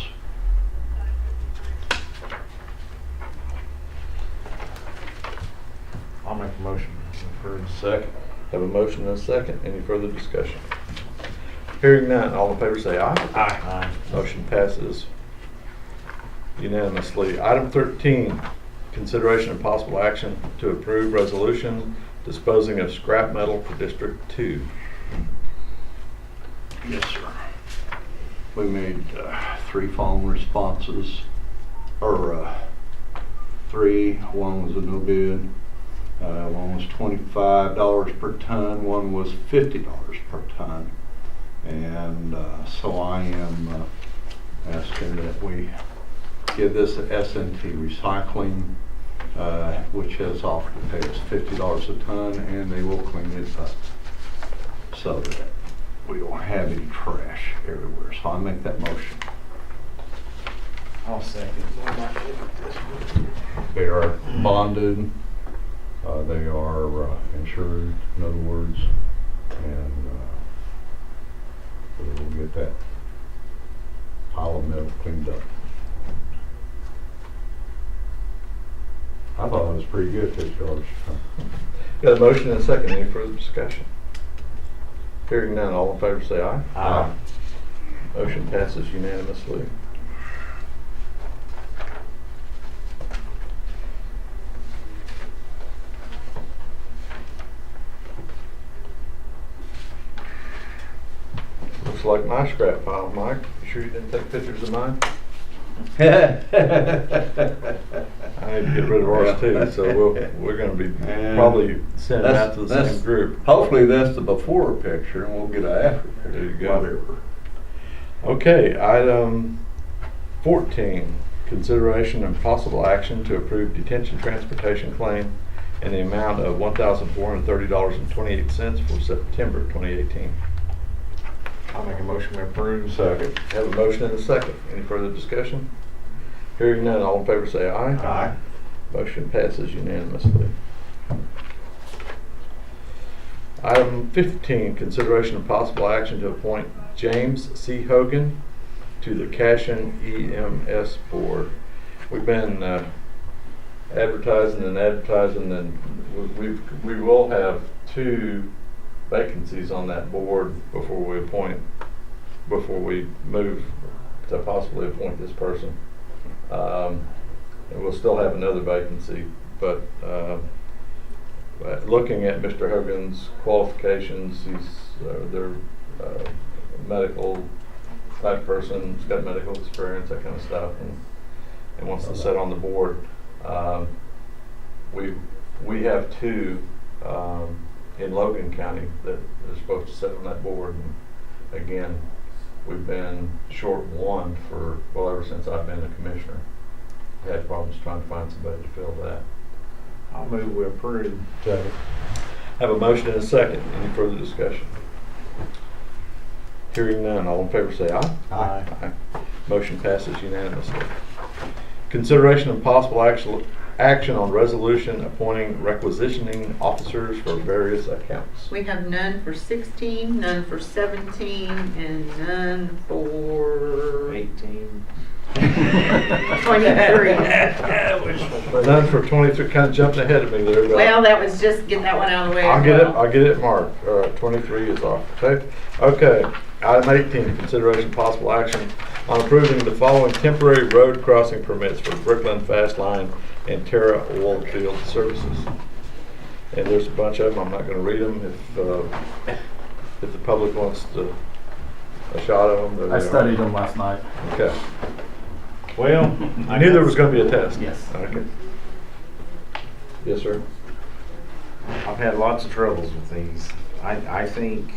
I'll make a motion to approve. Second. Have a motion and a second. Any further discussion? Hearing none, all in favor say aye. Aye. Motion passes unanimously. Item 13, consideration and possible action to approve resolution disposing of scrap metal for District 2. Yes, sir. We made 3 following responses, or 3. One was a no bid. One was $25 per ton. One was $50 per ton. And so I am asking that we give this to S&T Recycling, which has offered to pay us $50 a ton, and they will clean it up so that we don't have any trash everywhere. So I make that motion. I'll second. They are bonded, they are insured, in other words, and we will get that pile of metal cleaned up. I thought it was pretty good, $50. Got a motion and a second. Any further discussion? Hearing none, all in favor say aye. Aye. Motion passes unanimously. Looks like my scrap pile, Mike. You sure you didn't take pictures of mine? I need to get rid of ours too, so we're gonna be probably sending it out to the same group. Hopefully that's the before picture, and we'll get an after picture. There you go. Whatever. Okay, item 14, consideration and possible action to approve detention transportation claim in the amount of $1,430.28 for September 2018. I'll make a motion to approve. Second. Have a motion and a second. Any further discussion? Hearing none, all in favor say aye. Aye. Motion passes unanimously. Item 15, consideration of possible action to appoint James C. Hogan to the Cashion EMS Board. We've been advertising, and we will have 2 vacancies on that board before we move to possibly appoint this person. And we'll still have another vacancy, but looking at Mr. Hogan's qualifications, they're medical type person, he's got medical experience, that kind of stuff, and wants to sit on the board. We have 2 in Logan County that are supposed to sit on that board. And again, we've been short 1 ever since I've been a commissioner. Had problems trying to find somebody to fill that. I'll move we approve. Second. Have a motion and a second. Any further discussion? Hearing none, all in favor say aye. Aye. Motion passes unanimously. Consideration of possible action on resolution appointing requisitioning officers for various accounts. We have none for 16, none for 17, and none for 18. 23. None for 23, kind of jumped ahead of me there. but Well, that was just getting that one out of the way. I'll as get it, well. I'll get it marked. 23 is off. Okay, item 18, consideration of possible action on approving the following temporary road crossing permits for Brickland Fast Line and Terra Oil Field Services. And there's a bunch of them. I'm not going to read them. If the public wants a shot of them. there I they are. studied them last night. Okay. Well, I knew there was going to be a test. Yes. Okay. Yes, sir. I've had lots of troubles with these. I think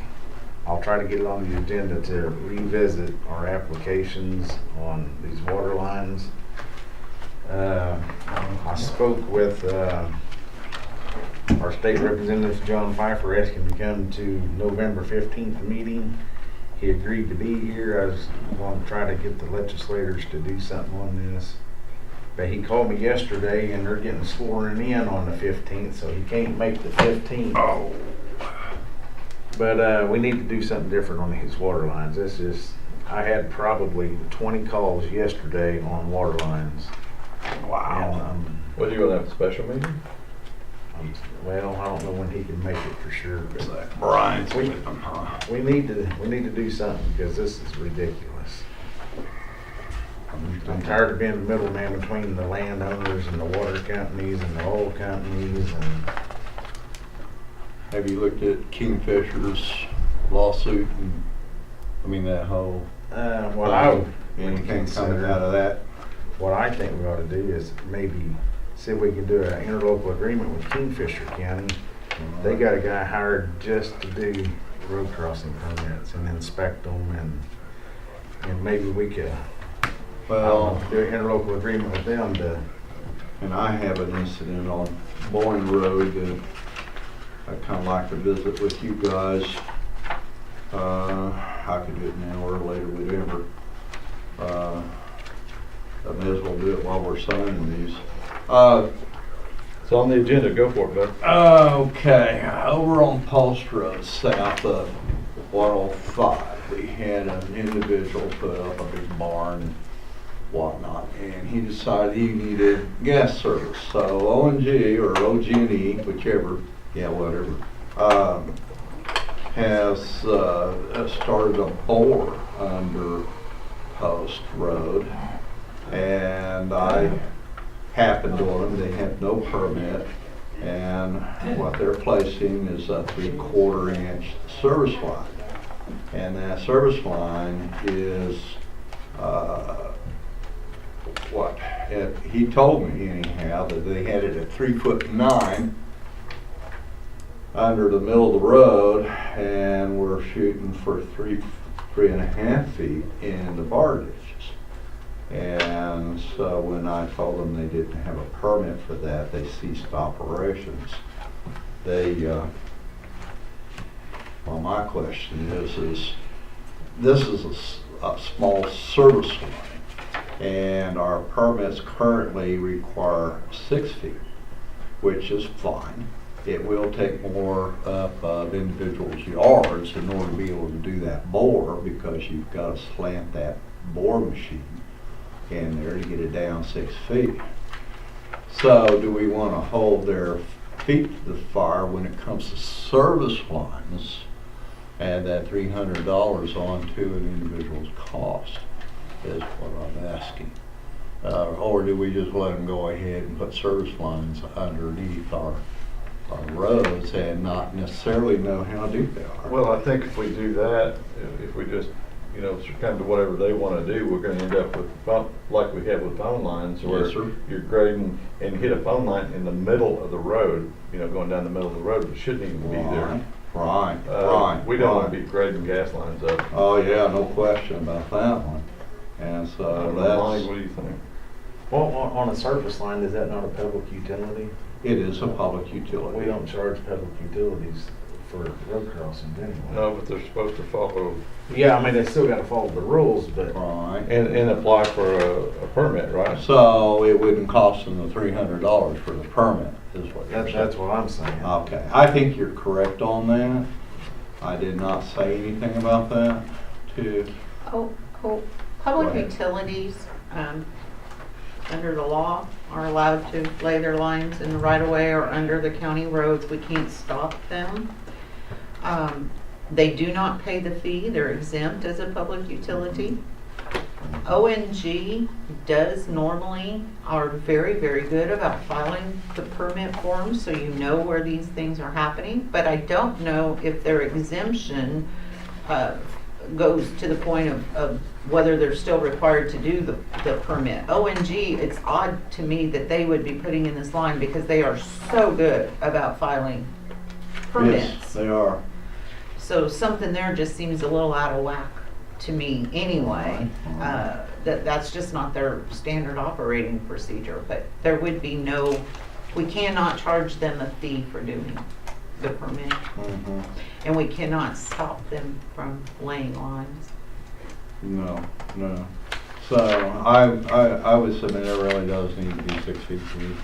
I'll try to get it on the agenda to revisit our applications on these water lines. I spoke with our state representative, John Pfeiffer, asked him to come to November 15th meeting. He agreed to be here. I was going to try to get the legislators to do something on this. But he called me yesterday and they're getting sworn in on the 15th, so he can't make the 15th. Oh. But we need to do something different on these water lines. I had probably 20 calls yesterday on water lines. Wow. And, What, are you going to have a special meeting? well, I don't know when he can make it for sure. But Brian's we, with them, huh? we need to do something because this is ridiculous. I'm tired of being the middleman between the landowners and the water companies and the oil companies. And Have you looked at Kingfisher's lawsuit and, that whole, anything coming out of that? what I think we ought to do is maybe see if we can do an interlocal agreement with Kingfisher County. They got a guy hired just to do road crossing permits and inspect them, and maybe we could Well, do an interlocal agreement with them to. and I have an incident on Boyne Road that I'd kind of like to visit with you guys. I could do it now or later, whatever. I may as well do it while we're signing these. It's on the agenda. Go for it, bud. Okay, over on Post Road, south of 105, we had an individual put up a big barn and whatnot, and he decided he needed gas service. So O&G or OG&E, whichever, whatever, has started a bore under Post Road, and I happened to them. They have no permit, and what they're placing is a 3/4 inch service line, and that service line is he told me anyhow that they had it at 3'9" under the middle of the road, and we're shooting for 3.5 feet in the bar ditches. And so when I told them they didn't have a permit for that, they ceased operations. Well, my question is this is a small service line, and our permits currently require 6 feet, which is fine. It will take more up of individuals' yards in order to be able to do that bore, because you've got to slant that bore machine in there to get it down 6 feet. So do we want to hold their feet to the fire when it comes to service lines, add that $300 onto an individual's cost, is what I'm asking. Or do we just let them go ahead and put service lines underneath our roads and not necessarily know how deep they are? Well, I think if we do that, if we just, succumb to whatever they want to do, we're going to end up with, like we have with phone lines, where Yes, sir. you're grading and you hit a phone line in the middle of the road, going down the middle of the road, it shouldn't even be there. Right. We don't want to be grading gas lines up. Oh, yeah, no question about that one. And I so don't know, Lonnie, what that's, do you think? Well, on a service line, is that not a public utility? it is a public utility. We don't charge public utilities for road crossings anyway. No, but they're supposed to follow Yeah, I mean, they still gotta follow the rules, but Right. and apply for a permit, right? So it wouldn't cost them the $300 for the permit, is what you're that's saying? what I'm saying. Okay, I think you're correct on that. I did not say anything about that too. Oh, Go public ahead. utilities, under the law, are allowed to lay their lines in the right of way or under the county roads. We can't stop them. They do not pay the fee. They're exempt as a public utility. ONG are very, very good about filing the permit forms, so you know where these things are happening. But I don't know if their exemption goes to the point of whether they're still required to do the permit. ONG, it's odd to me that they would be putting in this line, because they are so good about filing permits. Yes, they are. So something there just seems a little out of whack to me anyway. That's just not their standard operating procedure, but there would be we cannot charge them a fee for doing the permit, Mhm. and we cannot stop them from laying lines. No. So I would submit it really does need to be 6 feet deep.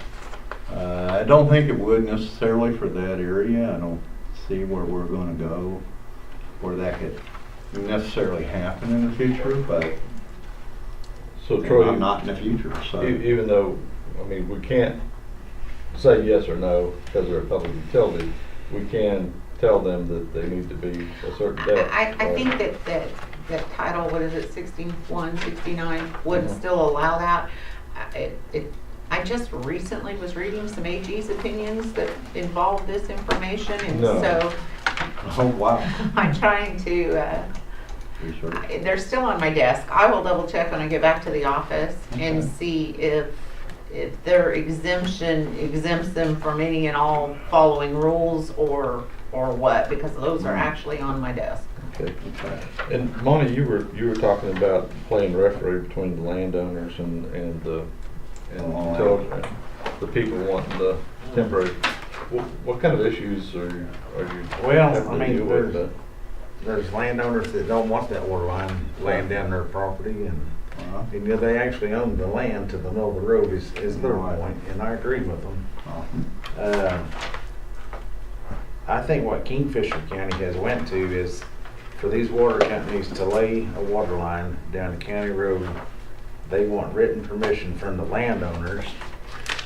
I don't think it would necessarily for that area. I don't see where we're gonna go, where that could necessarily happen in the future, but So Troy, I'm not in the future, so. even though, we can't say yes or no because they're a public utility, we can tell them that they need to be a certain depth. I think that title, what is it, 61, 69, would still allow that. I just recently was reading some AG's opinions that involved this information, and No. so Oh, wow. I'm trying to, Research. they're still on my desk. I will double check when I get back to the office and Okay. see if their exemption exempts them from any and all following rules or what, because those are actually on my desk. Okay. Okay. And Monty, you were talking about playing referee between the landowners and the people wanting the temporary. What kind of issues are you Well, having I to mean, deal with? there's landowners that don't want that water line laying down their property, and they actually own the land to the middle of the road is their Right. point, and I agree with them. Uh, I think what Kingfisher County has went to is for these water companies to lay a water line down the county road, they want written permission from the landowners,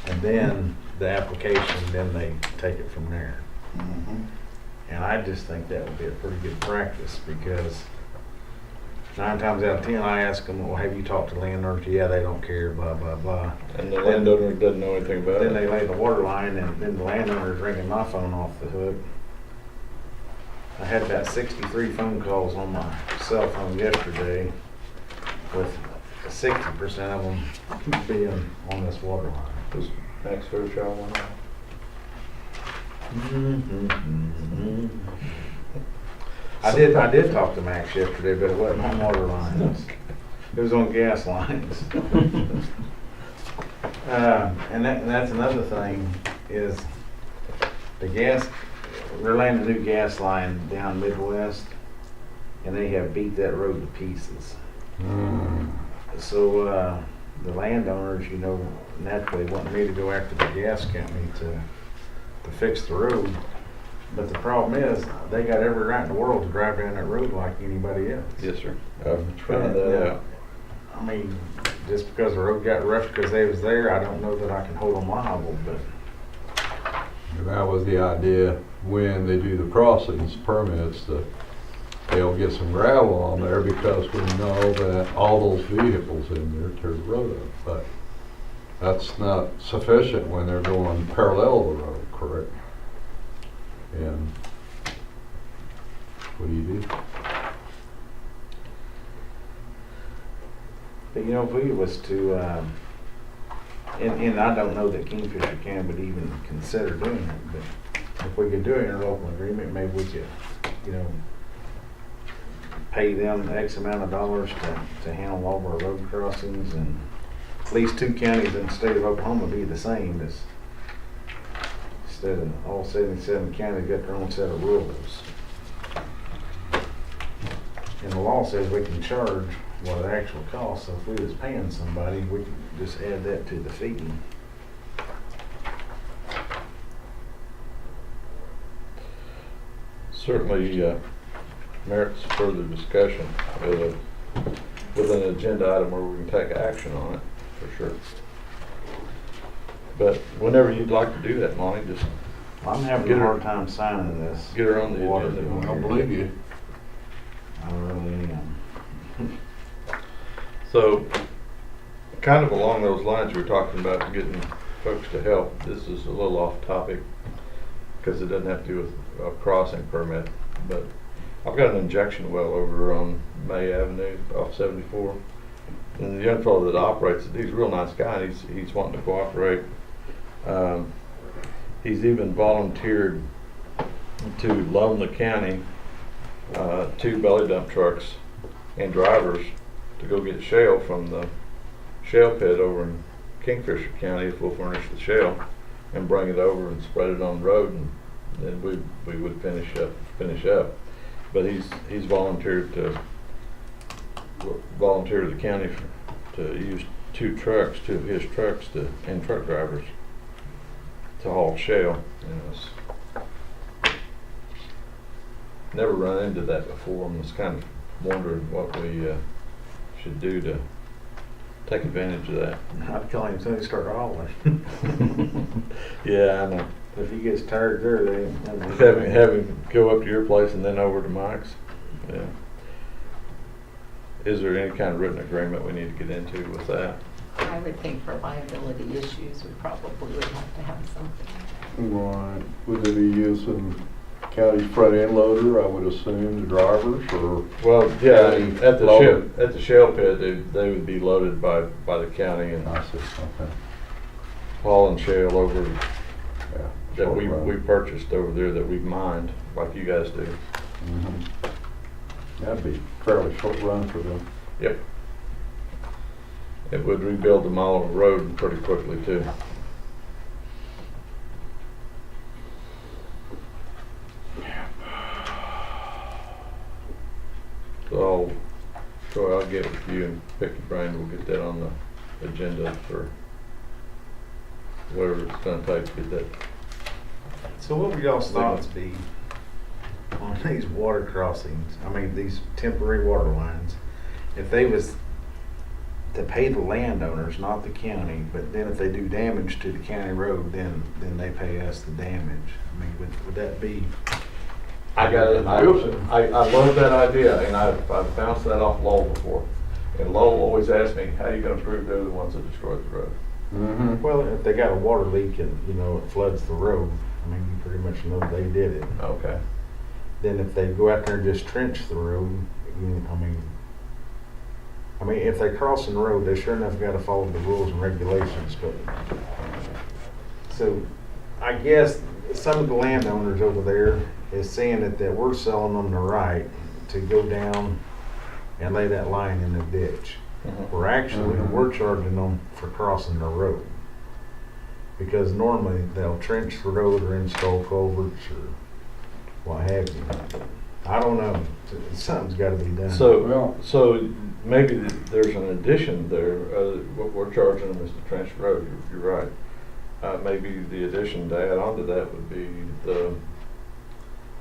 and then the application, then they take it from there. mhm. And I just think that would be a pretty good practice, because 9 times out of 10, I ask them, well, have you talked to landowners? Yeah, they don't care, blah, blah, blah. And the landowner doesn't know anything about Then they it. lay the water line, and then the landowner's ringing my phone off the hook. I had about 63 phone calls on my cell phone yesterday, with 60% of them being on this water line. Does Max Fairchild want to? I did talk to Max yesterday, but it wasn't on water lines. It was on gas lines. And that's another thing, is they're laying a new gas line down Midwest, and they have beat that road to pieces. So, the landowners, you know, naturally want me to go after the gas company to fix the road. But the problem is, they got every right in the world to drive down that road like anybody else. Yes, sir. Yeah. I mean, just because the road got rough because they was there, I don't know that I can hold them liable, but. And that was the idea when they do the crossings permits, that they'll get some gravel on there because we know that all those vehicles in there tear the road up. But that's not sufficient when they're going parallel to the road, correct? And what do you do? But you know, if we was to, and I don't know that Kingfisher can would even consider doing it, but if we could do an interlocal agreement, maybe we could, you know, pay them X amount of dollars to handle all of our road crossings, and at least 2 counties in the state of Oklahoma be the same, as instead of all 77 counties got their own set of rules. And the law says we can charge what the actual cost, so if we was paying somebody, we could just add that to the fee. Certainly merits further discussion with an agenda item where we can take action on it, for sure. But whenever you'd like to do that, Monty, just I'm having a hard time signing this. get her on the Water agenda. bill. I don't believe you. I really am. So, kind of along those lines, you were talking about getting folks to help. This is a little off topic because it doesn't have to do with a crossing permit, but I've got an injection well over on May Avenue off 74. And the young fellow that operates it, he's a real nice guy. He's wanting to cooperate. He's even volunteered to loan the county 2 belly dump trucks and drivers to go get shale from the shale pit over in Kingfisher County, if we'll furnish the shale, and bring it over and spread it on the road, and then we would finish up. But he's volunteered to the county to use 2 of his trucks and truck drivers to haul shale. And it's never run into that before, and was kind of wondering what we should do to take advantage of that. I'd call him as soon as he started hauling. Yeah, I know. If he gets tired there, they Have him go up to your place and then over to Mike's. Yeah. Is there any kind of written agreement we need to get into with that? I would think for liability issues, we probably would have to have something. Right. Would they be using county's front end loader, I would assume, the drivers, or? Well, yeah, County at the loader? at the shale pit, they would be loaded by the county and I see, okay. hauling shale over Yeah. that Short we run. purchased over there that we've mined, like you guys do. Mhm. That'd be fairly short run for them. Yep. It would rebuild the mile of road pretty quickly too. So Troy, I'll get with you and pick your brain. We'll get that on the agenda for whatever it's gonna take to get that. So what would y'all's thoughts be on these water crossings? I mean, these temporary water lines. If they was to pay the landowners, not the county, but then if they do damage to the county road, then they pay us the damage. I mean, would that be? I got it. I love that idea, and I've bounced that off Lowell before. And Lowell always asks me, how are you gonna prove they're the ones that destroyed the road? Mm-hmm. Well, if they got a water leak and, you know, it floods the road, I mean, you pretty much know they did it. Okay. Then if they go out there and just trench the road, I mean, if they're crossing the road, they sure enough got to follow the rules and regulations. But so, I guess some of the landowners over there is saying that we're selling them the right to go down and lay that line in the ditch. We're actually we're charging them for crossing the road, because normally they'll trench the road or install culverts or what have you. I don't know. Something's gotta be done. So maybe there's an addition there, what we're charging them is the trench road, you're right. Maybe the addition to add on to that would be the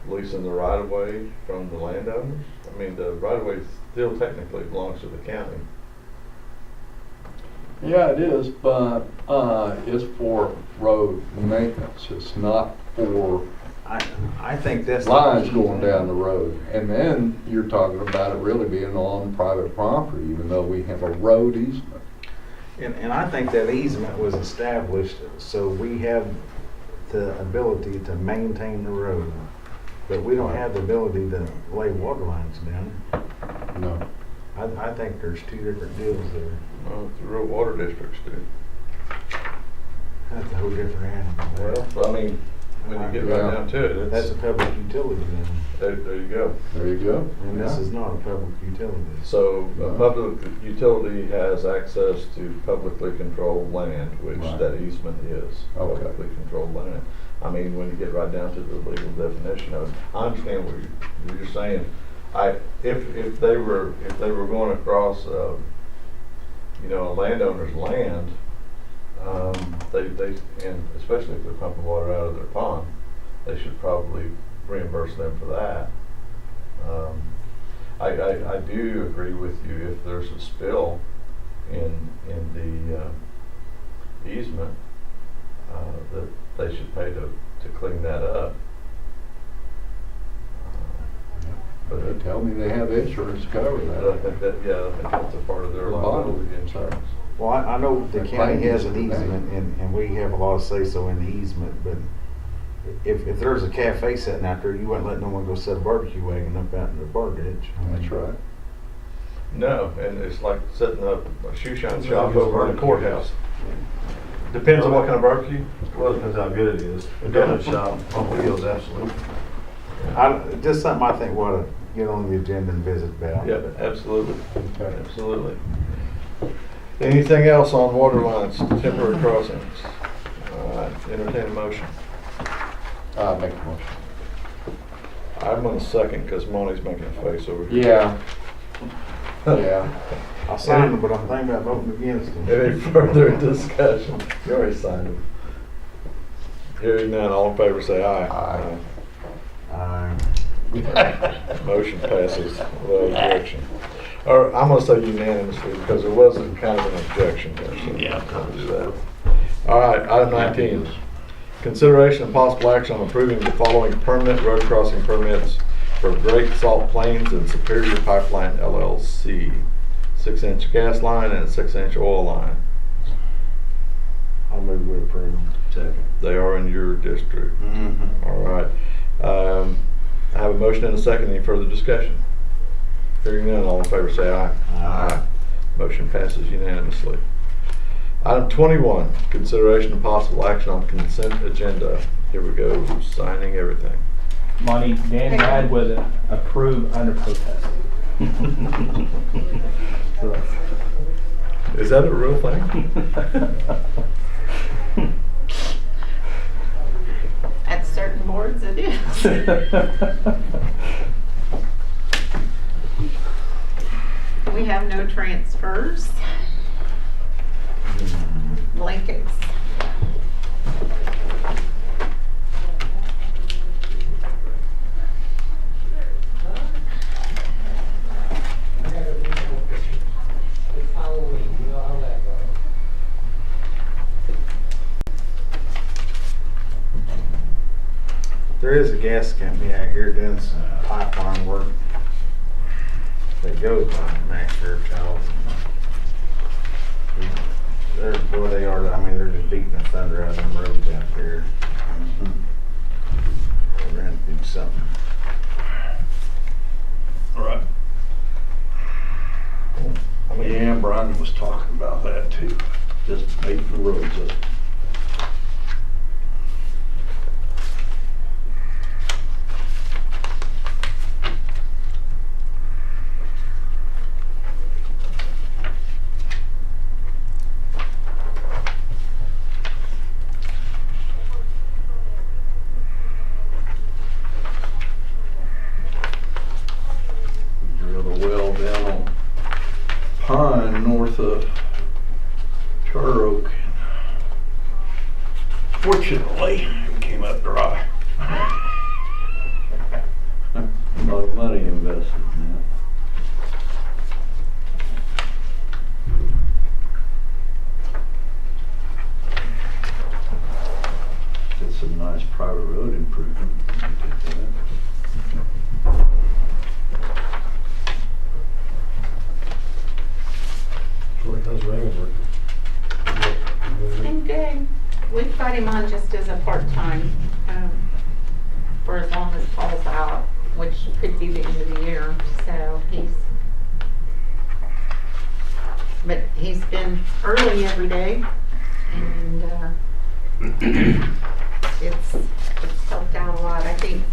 leasing the right of way from the landowners. I mean, the right of way still technically belongs to the county. Yeah, it is, but it's for road maintenance. It's not for I think that's. lines going down the road. And then you're talking about it really being on private property, even though we have a road easement. And I think that easement was established so we have the ability to maintain the road. But we don't have the ability to lay water lines down. No. I think there's two different deals there. Well, the rural water districts do. That's a whole different animal. Well, I mean, when you get right down to it, That's a it's, public utility then. there you go. There you go. And this is not a public utility. So a public utility has access to publicly controlled land, which Right. that easement is, Okay. publicly controlled land. I mean, when you get right down to the legal definition of it, I understand what you're saying. If they were going across, you know, a landowner's land, and especially if they're pumping water out of their pond, they should probably reimburse them for that. I do agree with you if there's a spill in the easement, that they should pay to clean that up. But They tell me they have insurance to cover I think that. I think that's a part of their liability insurance. Well, I know the They're county has an claiming it's easement and we have a lot of say-so in the easement, but if there's a cafe sitting out there, you wouldn't let no one go set a barbecue wagon up out in the bar ditch. That's right. No, and it's like setting up a shoe shine shop over in the courthouse. Depends on what kind of barbecue. Well, it depends how good it is. A donut shop on wheels, absolutely. Just something I think we ought to get on the agenda and visit about. Yeah, absolutely, absolutely. Anything else on water lines, temporary crossings? All right, entertain a motion. Make a motion. I'm gonna second because Monty's making a face over here. Yeah. Yeah. I signed them, but I'm thinking about voting against them. Any further discussion? You already signed them. Hearing none, all in favor say aye. Aye. Motion passes without objection. Or I'm gonna say unanimously because there wasn't kind of an objection there, so Yeah. I'll do that. All right, item 19. Consideration of possible action on approving the following permanent road crossing permits for Great Salt Plains and Superior Pipeline LLC. 6-inch gas line and a 6-inch oil line. I'll move with approve. Second. They are in your district. All right. I have a motion and a second. Any further discussion? Hearing none, all in favor say aye. Aye. Motion passes unanimously. Item 21, consideration of possible action on consent agenda. Here we go, signing everything. Monty, Dan Rad would approve under protest. Is that a real thing? At certain boards it is. We have no transfers. Blankets. There is a gas company out here doing some pipeline work that goes by Max Fairchild. They're, boy, they are, I mean, they're just beating the thunder out of them roads out there. We're gonna have to do something. All right. Yeah, Brian was talking about that too. Just making the roads up. approved. Troy, how's Raymond working? And good. We've got him on just as a part-time, for as long as Paul's out, which could be the end of the year, so he's been early every day, and, it's helped out a lot. I think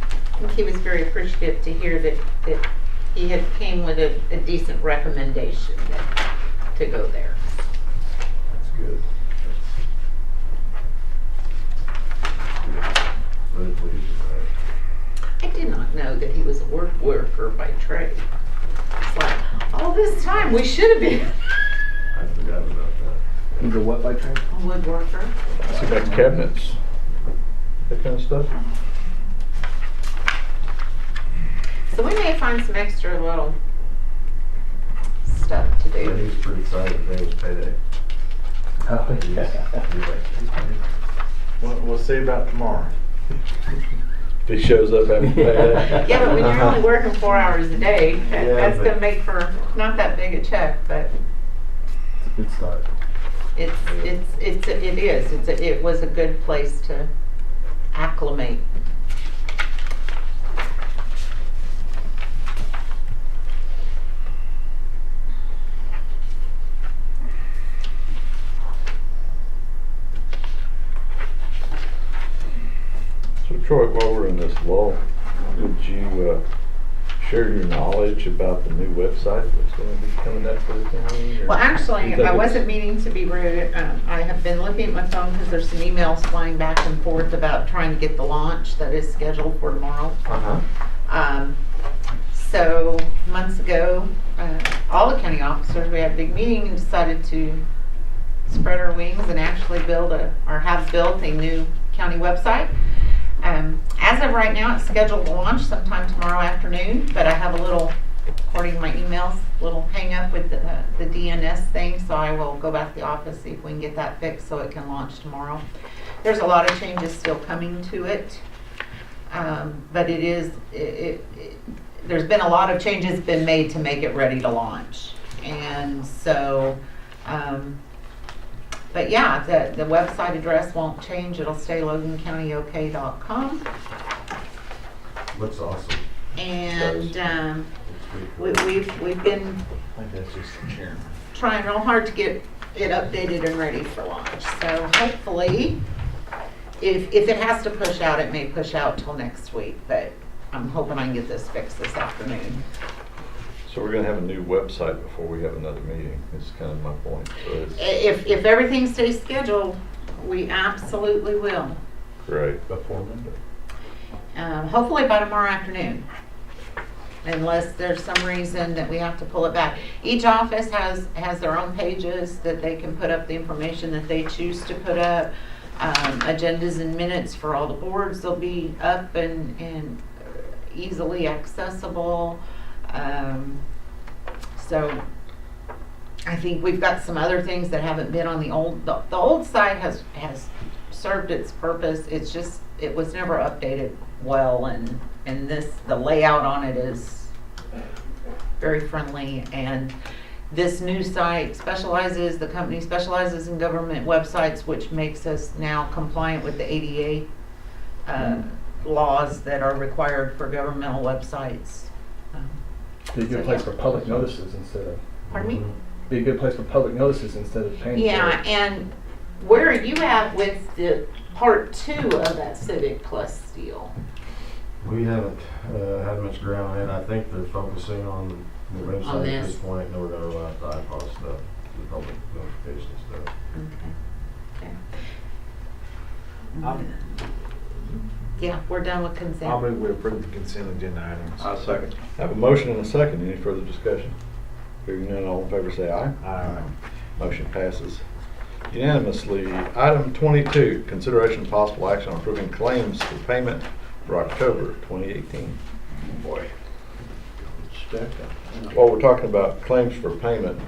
he was very appreciative to hear that he had came with a decent recommendation to go there. That's good. Really pleased with I did not know that he was a wood worker by trade. It's like, all this time, we should have been that. I forgot about that. He's a what by trade? a woodworker. So got cabinets, that kind of stuff. So we may find some extra little stuff to Yeah, do. he's pretty excited today was payday. Oh, He's yeah. like, he's paid. We'll see about tomorrow. If he shows up having to pay that. Yeah, but when you're only working 4 hours a day, Yeah, that's but- gonna make for not that big a check, but It's a good start. it is. It was a good place to acclimate. So Troy, while we're in this lull, would you share your knowledge about the new website that's going to be coming up for the county? or Well, you actually, think I it's- wasn't meaning to be rude. I have been looking at my phone because there's some emails flying back and forth about trying to get the launch that is scheduled for tomorrow. So months ago, all the county officers, we had a big meeting and decided to spread our wings and actually have built a new county website. As of right now, it's scheduled to launch sometime tomorrow afternoon, but I have a little, according to my emails, little hang up with the DNS thing, so I will go back to the office, see if we can get that fixed so it can launch tomorrow. There's a lot of changes still coming to it, but there's been a lot of changes been made to make it ready to launch. And so, but yeah, the website address won't change. It'll stay logancountyok.com. Looks awesome. And It's pretty cool. we've been I think that's just the chairman. trying real hard to get it updated and ready for launch. So hopefully, if it has to push out, it may push out till next week, but I'm hoping I can get this fixed this afternoon. So we're going to have a new website before we have another meeting. Is kind of my point. So it's If everything stays scheduled, we absolutely will. great. Before Monday. Hopefully by tomorrow afternoon, unless there's some reason that we have to pull it back. Each office has their own pages that they can put up the information that they choose to put up. Agendas and minutes for all the boards, they'll be up and easily accessible. So I think we've got some other things that haven't been on the old site has served its purpose. It's just, it was never updated well, and the layout on it is very friendly, and this new site the company specializes in government websites, which makes us now compliant with the ADA laws that are required for governmental websites. Be a good place for public notices instead of, Pardon me? be a good place for public notices instead of paying for Yeah, it. and where are you at with the part 2 of that Civic Plus deal? We haven't had much ground on it. I think they're focusing on the On website at this. this point, and we're gonna roll out the iPod stuff, the public notification stuff. Okay. Yeah, we're done with I'll consent. move we approve the consent agenda items. I second. Have a motion and a second. Any further discussion? Hearing none, all in favor say aye. Aye. Motion passes unanimously. Item 22, consideration of possible action on approving claims for payment for October 2018. Boy. While we're talking about claims for payment,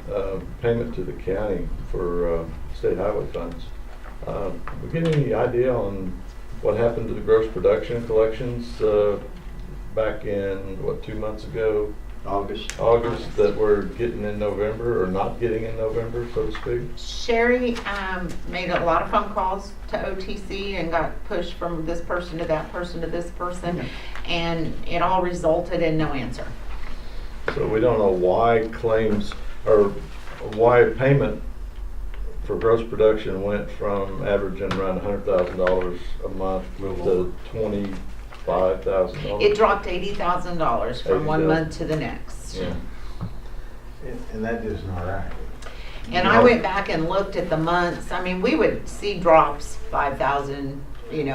payment to the county for state highway funds, we get any idea on what happened to the gross production collections, back in, what, 2 months ago? August, that we're getting in November, or not getting in November, so to speak? Sherry made a lot of phone calls to OTC and got pushed from this person to that person to this person, and it all resulted in no answer. So we don't know why claims, or why payment for gross production went from averaging around $100,000 a month to $25,000. It dropped $80,000 from one $80,000. month to the next. Yeah. And that is not right. And I went back and looked at the months. I mean, we would see drops, 5,000,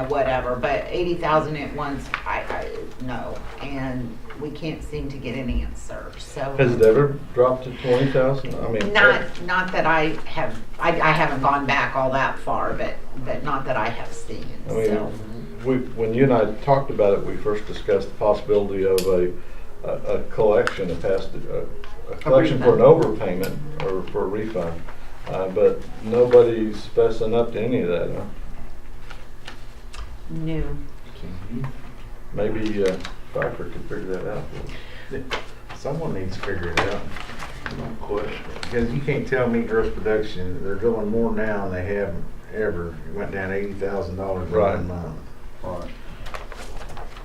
whatever, but 80,000 at once, I no. And we can't seem to get an answer, so. Has it ever dropped to 20,000? I mean. Not that I haven't gone back all that far, but not that I have seen, I mean, so. when you and I talked about it, we first discussed the possibility of a collection, a collection for an overpayment or for a refund. But nobody's fessing up to any of that, huh? No. Maybe Pfeiffer could figure that out. Someone needs to figure it out. No question. Because you can't tell me gross production, they're going more now than they have ever. It went down $80,000 in Right. 1 month. Right.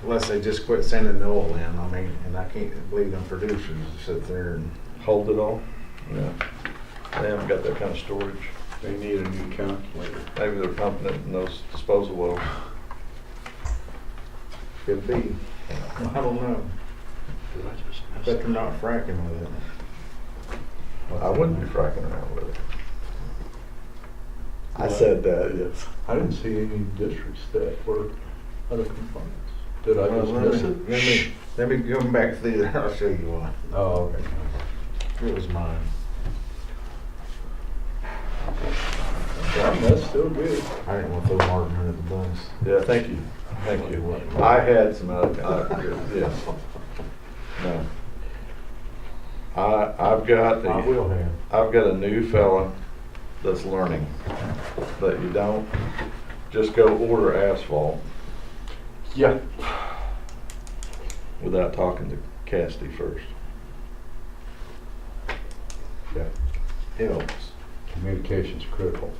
Unless they just quit sending the oil in. I mean, and I can't believe them producers sit there and. Hold it all? No. They haven't got that kind of storage. They need a new calculator. Maybe they're pumping it in those disposal wells. Could be. I don't know. Did I just miss Bet they're not fracking with it. I wouldn't be fracking around with it. I said that, yes. I didn't see any districts that were other complaints. Did I Well, just miss it? let me go back through there. I'll show you one. Oh, okay. It was mine. That's still good. I didn't want to throw Martin under the bus. Yeah, thank you. Thank you. I had some other yes. No. I've got I will have. I've got a new fella that's learning that you don't just go order asphalt Yeah. without talking to Cassidy first. Yeah. Helps. Communication's critical.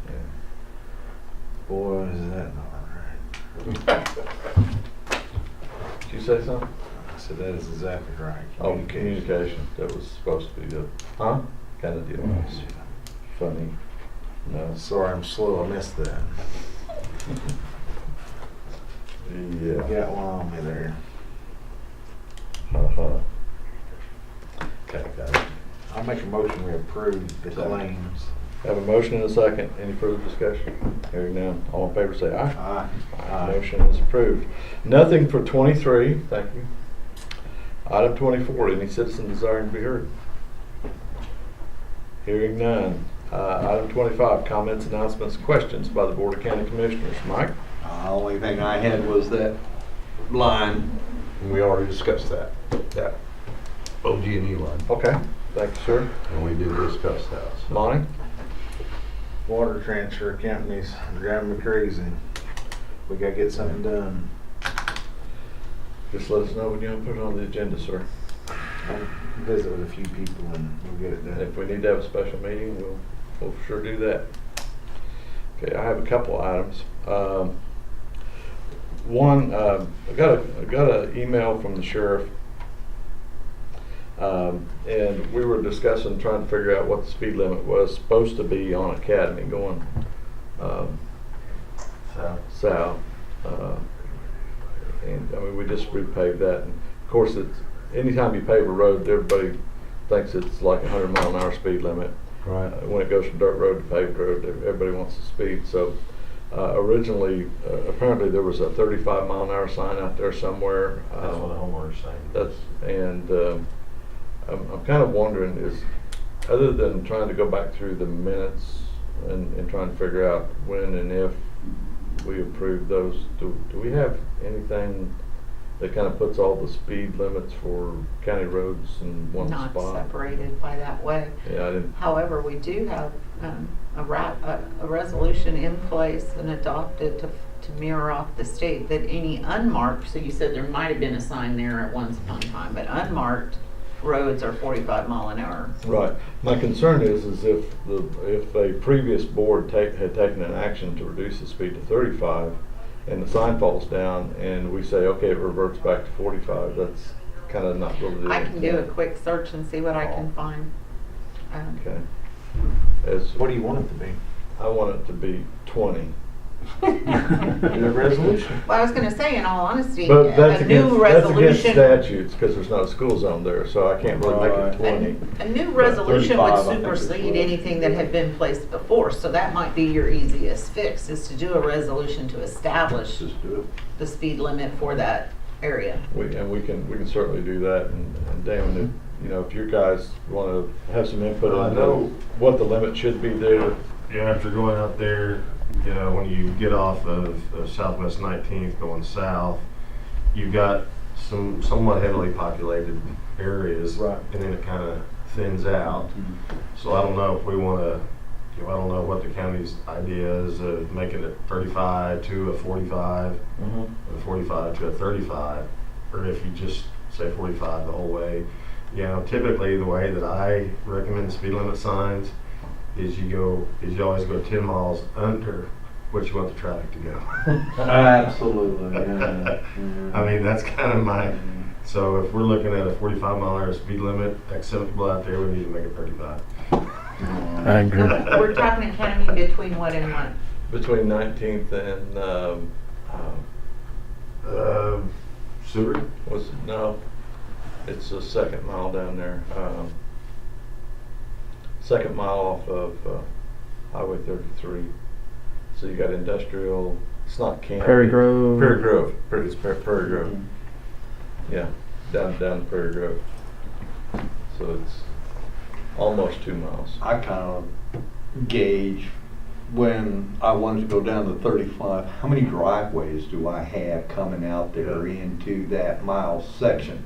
Yeah. Boy, is that not right. Did you say something? I said that is exactly right. Oh, communication. That was supposed to be the kind of deal. Funny. No. Sorry, I'm slow. I missed that. Yeah. Got one on me there. Uh-huh. Okay, got it. I'll make a motion we approve the claims. Have a motion and a second. Any further discussion? Hearing none. All in favor say aye. Aye. Motion is approved. Nothing for 23. Thank you. Item 24. Any citizen desiring to be heard? Hearing none. Item 25. Comments, announcements, questions by the Board of County Commissioners. Mike? The only thing I had was that line. And we already discussed that. That OG&E line. Okay. Thank you, sir. And we did discuss that. So. Monty? Water transfer companies are driving me crazy. We gotta get something done. Just let us know when you want to put it on the agenda, sir. I'll visit with a few people and we'll get it And done. if we need to have a special meeting, we'll for sure do that. Okay, I have a couple items. One, I got an email from the sheriff, and we were discussing trying to figure out what the speed limit was supposed to be on Academy going south. And I mean, we just repaved that. And of course, it's anytime you pave a road, everybody thinks it's like 100-mile-an-hour speed limit. Right. When it goes from dirt road to paved road, everybody wants the speed. So originally, apparently there was a 35-mile-an-hour sign out there somewhere. That's what the homeowner's saying. I'm kind of wondering is, other than trying to go back through the minutes and trying to figure out when and if we approve those, do we have anything that kind of puts all the speed limits for county roads in one Not spot? separated by that way. Yeah, I didn't. However, we do have a resolution in place and adopted to mirror off the state that any unmarked, so you said there might have been a sign there at once upon a time, but unmarked roads are 45 mile an hour. Right. My concern is if a previous board had taken an action to reduce the speed to 35, and the sign falls down, and we say, okay, it reverts back to 45, that's kind of not what it is. I can do a quick search and see what I can find. Okay. What do you want it to be? I want it to be 20. The resolution. Well, I was gonna say, in all honesty, But that's a new against resolution. statutes, because there's not a school zone there, so I can't really make it 20. A new resolution would 35, I think, is supersede what- anything that had been placed before, so that might be your easiest fix, is to do a resolution to establish Just do it. the speed limit for that area. We can certainly do that, and Damon, if you guys want to have some input I on know. what the limit should be there. After going out there, when you get off of Southwest 19th going south, you've got some somewhat heavily populated areas. Right. And then it kind of thins out. So I don't know if we want to, I don't know what the county's idea is of making it 35 to a 45, or 45 to a 35, or if you just say 45 the whole way. Typically the way that I recommend speed limit signs is you always go 10 miles under what you want the traffic to go. Absolutely, yeah. I mean, that's kind of my, so if we're looking at a 45 mile an hour speed limit, acceptable out there, we need to make it 35. I agree. We're talking academy between what and what? Between 19th and, Seward? no, it's the second mile down there. Second mile off of Highway 33. So you got industrial, it's not camp. Prairie Grove. Prairie Grove, it's Prairie Grove. Yeah, down to Prairie Grove. So it's almost 2 miles. I kind of gauge when I wanted to go down to 35, how many driveways do I have coming out there into that mile section?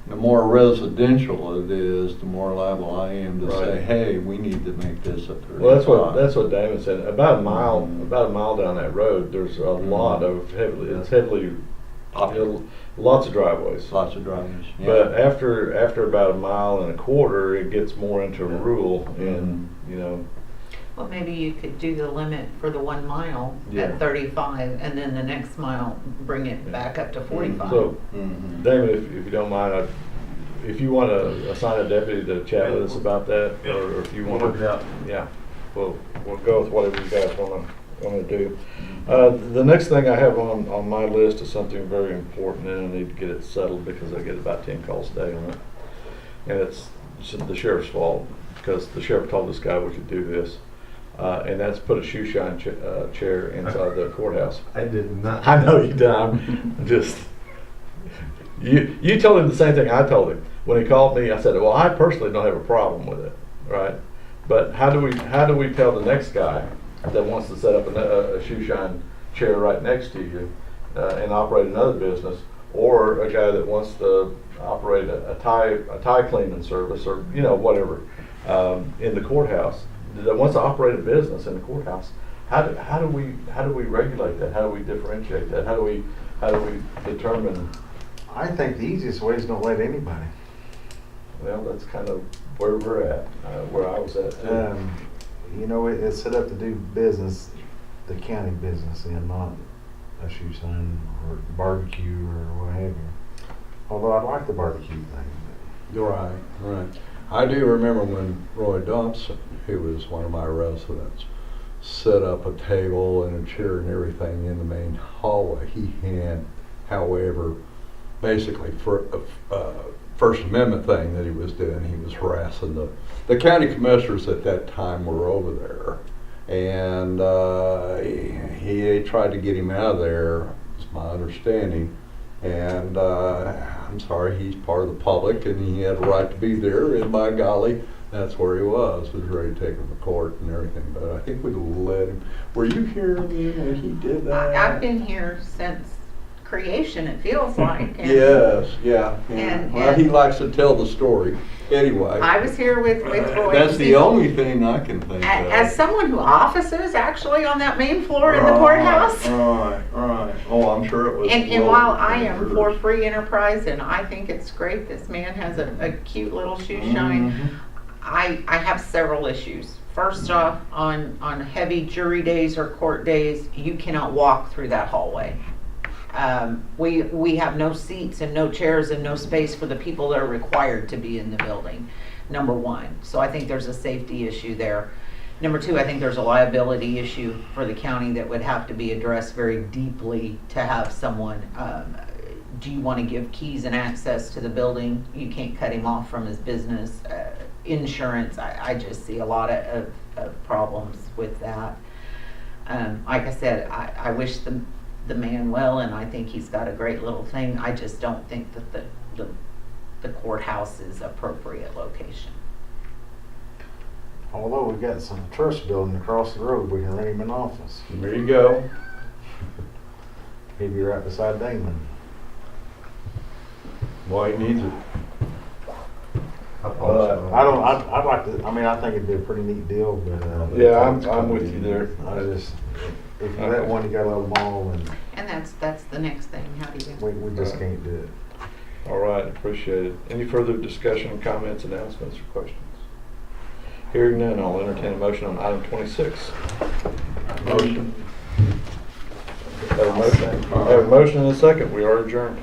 The more residential it is, the more liable I am to say, Right. hey, we need to make this a 35. Well, that's what Damon said. About a mile down that road, there's a lot of heavily, lots of driveways. Lots of driveways. Yeah. But after about a mile and a quarter, it gets more into rural, and Well, maybe you could do the limit for the 1 mile Yeah. at 35, and then the next mile, bring it back up to 45. So, Mhm. Damon, if you don't mind, if you want to assign a deputy to chat with us about that, or if you want Work it to, out. yeah, we'll go with whatever you guys want to do. The next thing I have on my list is something very important, and I need to get it settled because I get about 10 calls a day on it. And it's the sheriff's fault, because the sheriff told this guy we could do this. And that's put a shoe shine chair inside the courthouse. I did not. I know you did. I'm just, you told him the same thing I told him. When he called me, I said, well, I personally don't have a problem with it, right? But how do we tell the next guy that wants to set up a shoe shine chair right next to you and operate another business, or a guy that wants to operate a tie cleaning service, or whatever, in the courthouse, that wants to operate a business in the courthouse? How do we regulate that? How do we differentiate that? How do we determine? I think the easiest way is don't let anybody. Well, that's kind of where we're at, where I was at too. It's set up to do business, the county business, and not a shoe sign or barbecue or what have you. Although I like the barbecue thing. You're right. I do remember when Roy Dobson, who was one of my residents, set up a table and a chair and everything in the main hallway. He had, however, basically for a First Amendment thing that he was doing, he was harassing the county commissioners at that time were over there. And he tried to get him out of there, is my understanding. And I'm sorry, he's part of the public and he had a right to be there, and by golly, that's where he was ready to take him to court and everything. But I think we let him. Were you here when he did that? I've been here since creation, it feels like. And Yes, yeah. And- Well, he likes to tell the story, anyway. I was here with Roy. That's the only thing I can think of. As someone who offices actually on that main floor in the courthouse. Right. Oh, I'm sure it was. And well while I am rehearsed. for free enterprise, and I think it's great, this man has a cute little shoe shine, Mhm. I have several issues. First off, on heavy jury days or court days, you cannot walk through that hallway. We have no seats and no chairs and no space for the people that are required to be in the building, number one. So I think there's a safety issue there. Number two, I think there's a liability issue for the county that would have to be addressed very deeply to have someone, do you want to give keys and access to the building? You can't cut him off from his business. Insurance, I just see a lot of problems with that. Like I said, I wish the man well, and I think he's got a great little thing. I just don't think that the courthouse is appropriate location. Although we got some trust building across the road, we can rent him an office. There you go. He'd be right beside Damon. Boy, he needs it. I'd like to, I mean, I think it'd be a pretty neat deal, but. Yeah, I'm with you there. I just, if you let one, you gotta let them all, and And that's the next thing. How do you? we just can't do it. All right, appreciate it. Any further discussion, comments, announcements, or questions? Hearing none, I'll entertain a motion on item 26. Motion. Have a motion and a second. We are adjourned.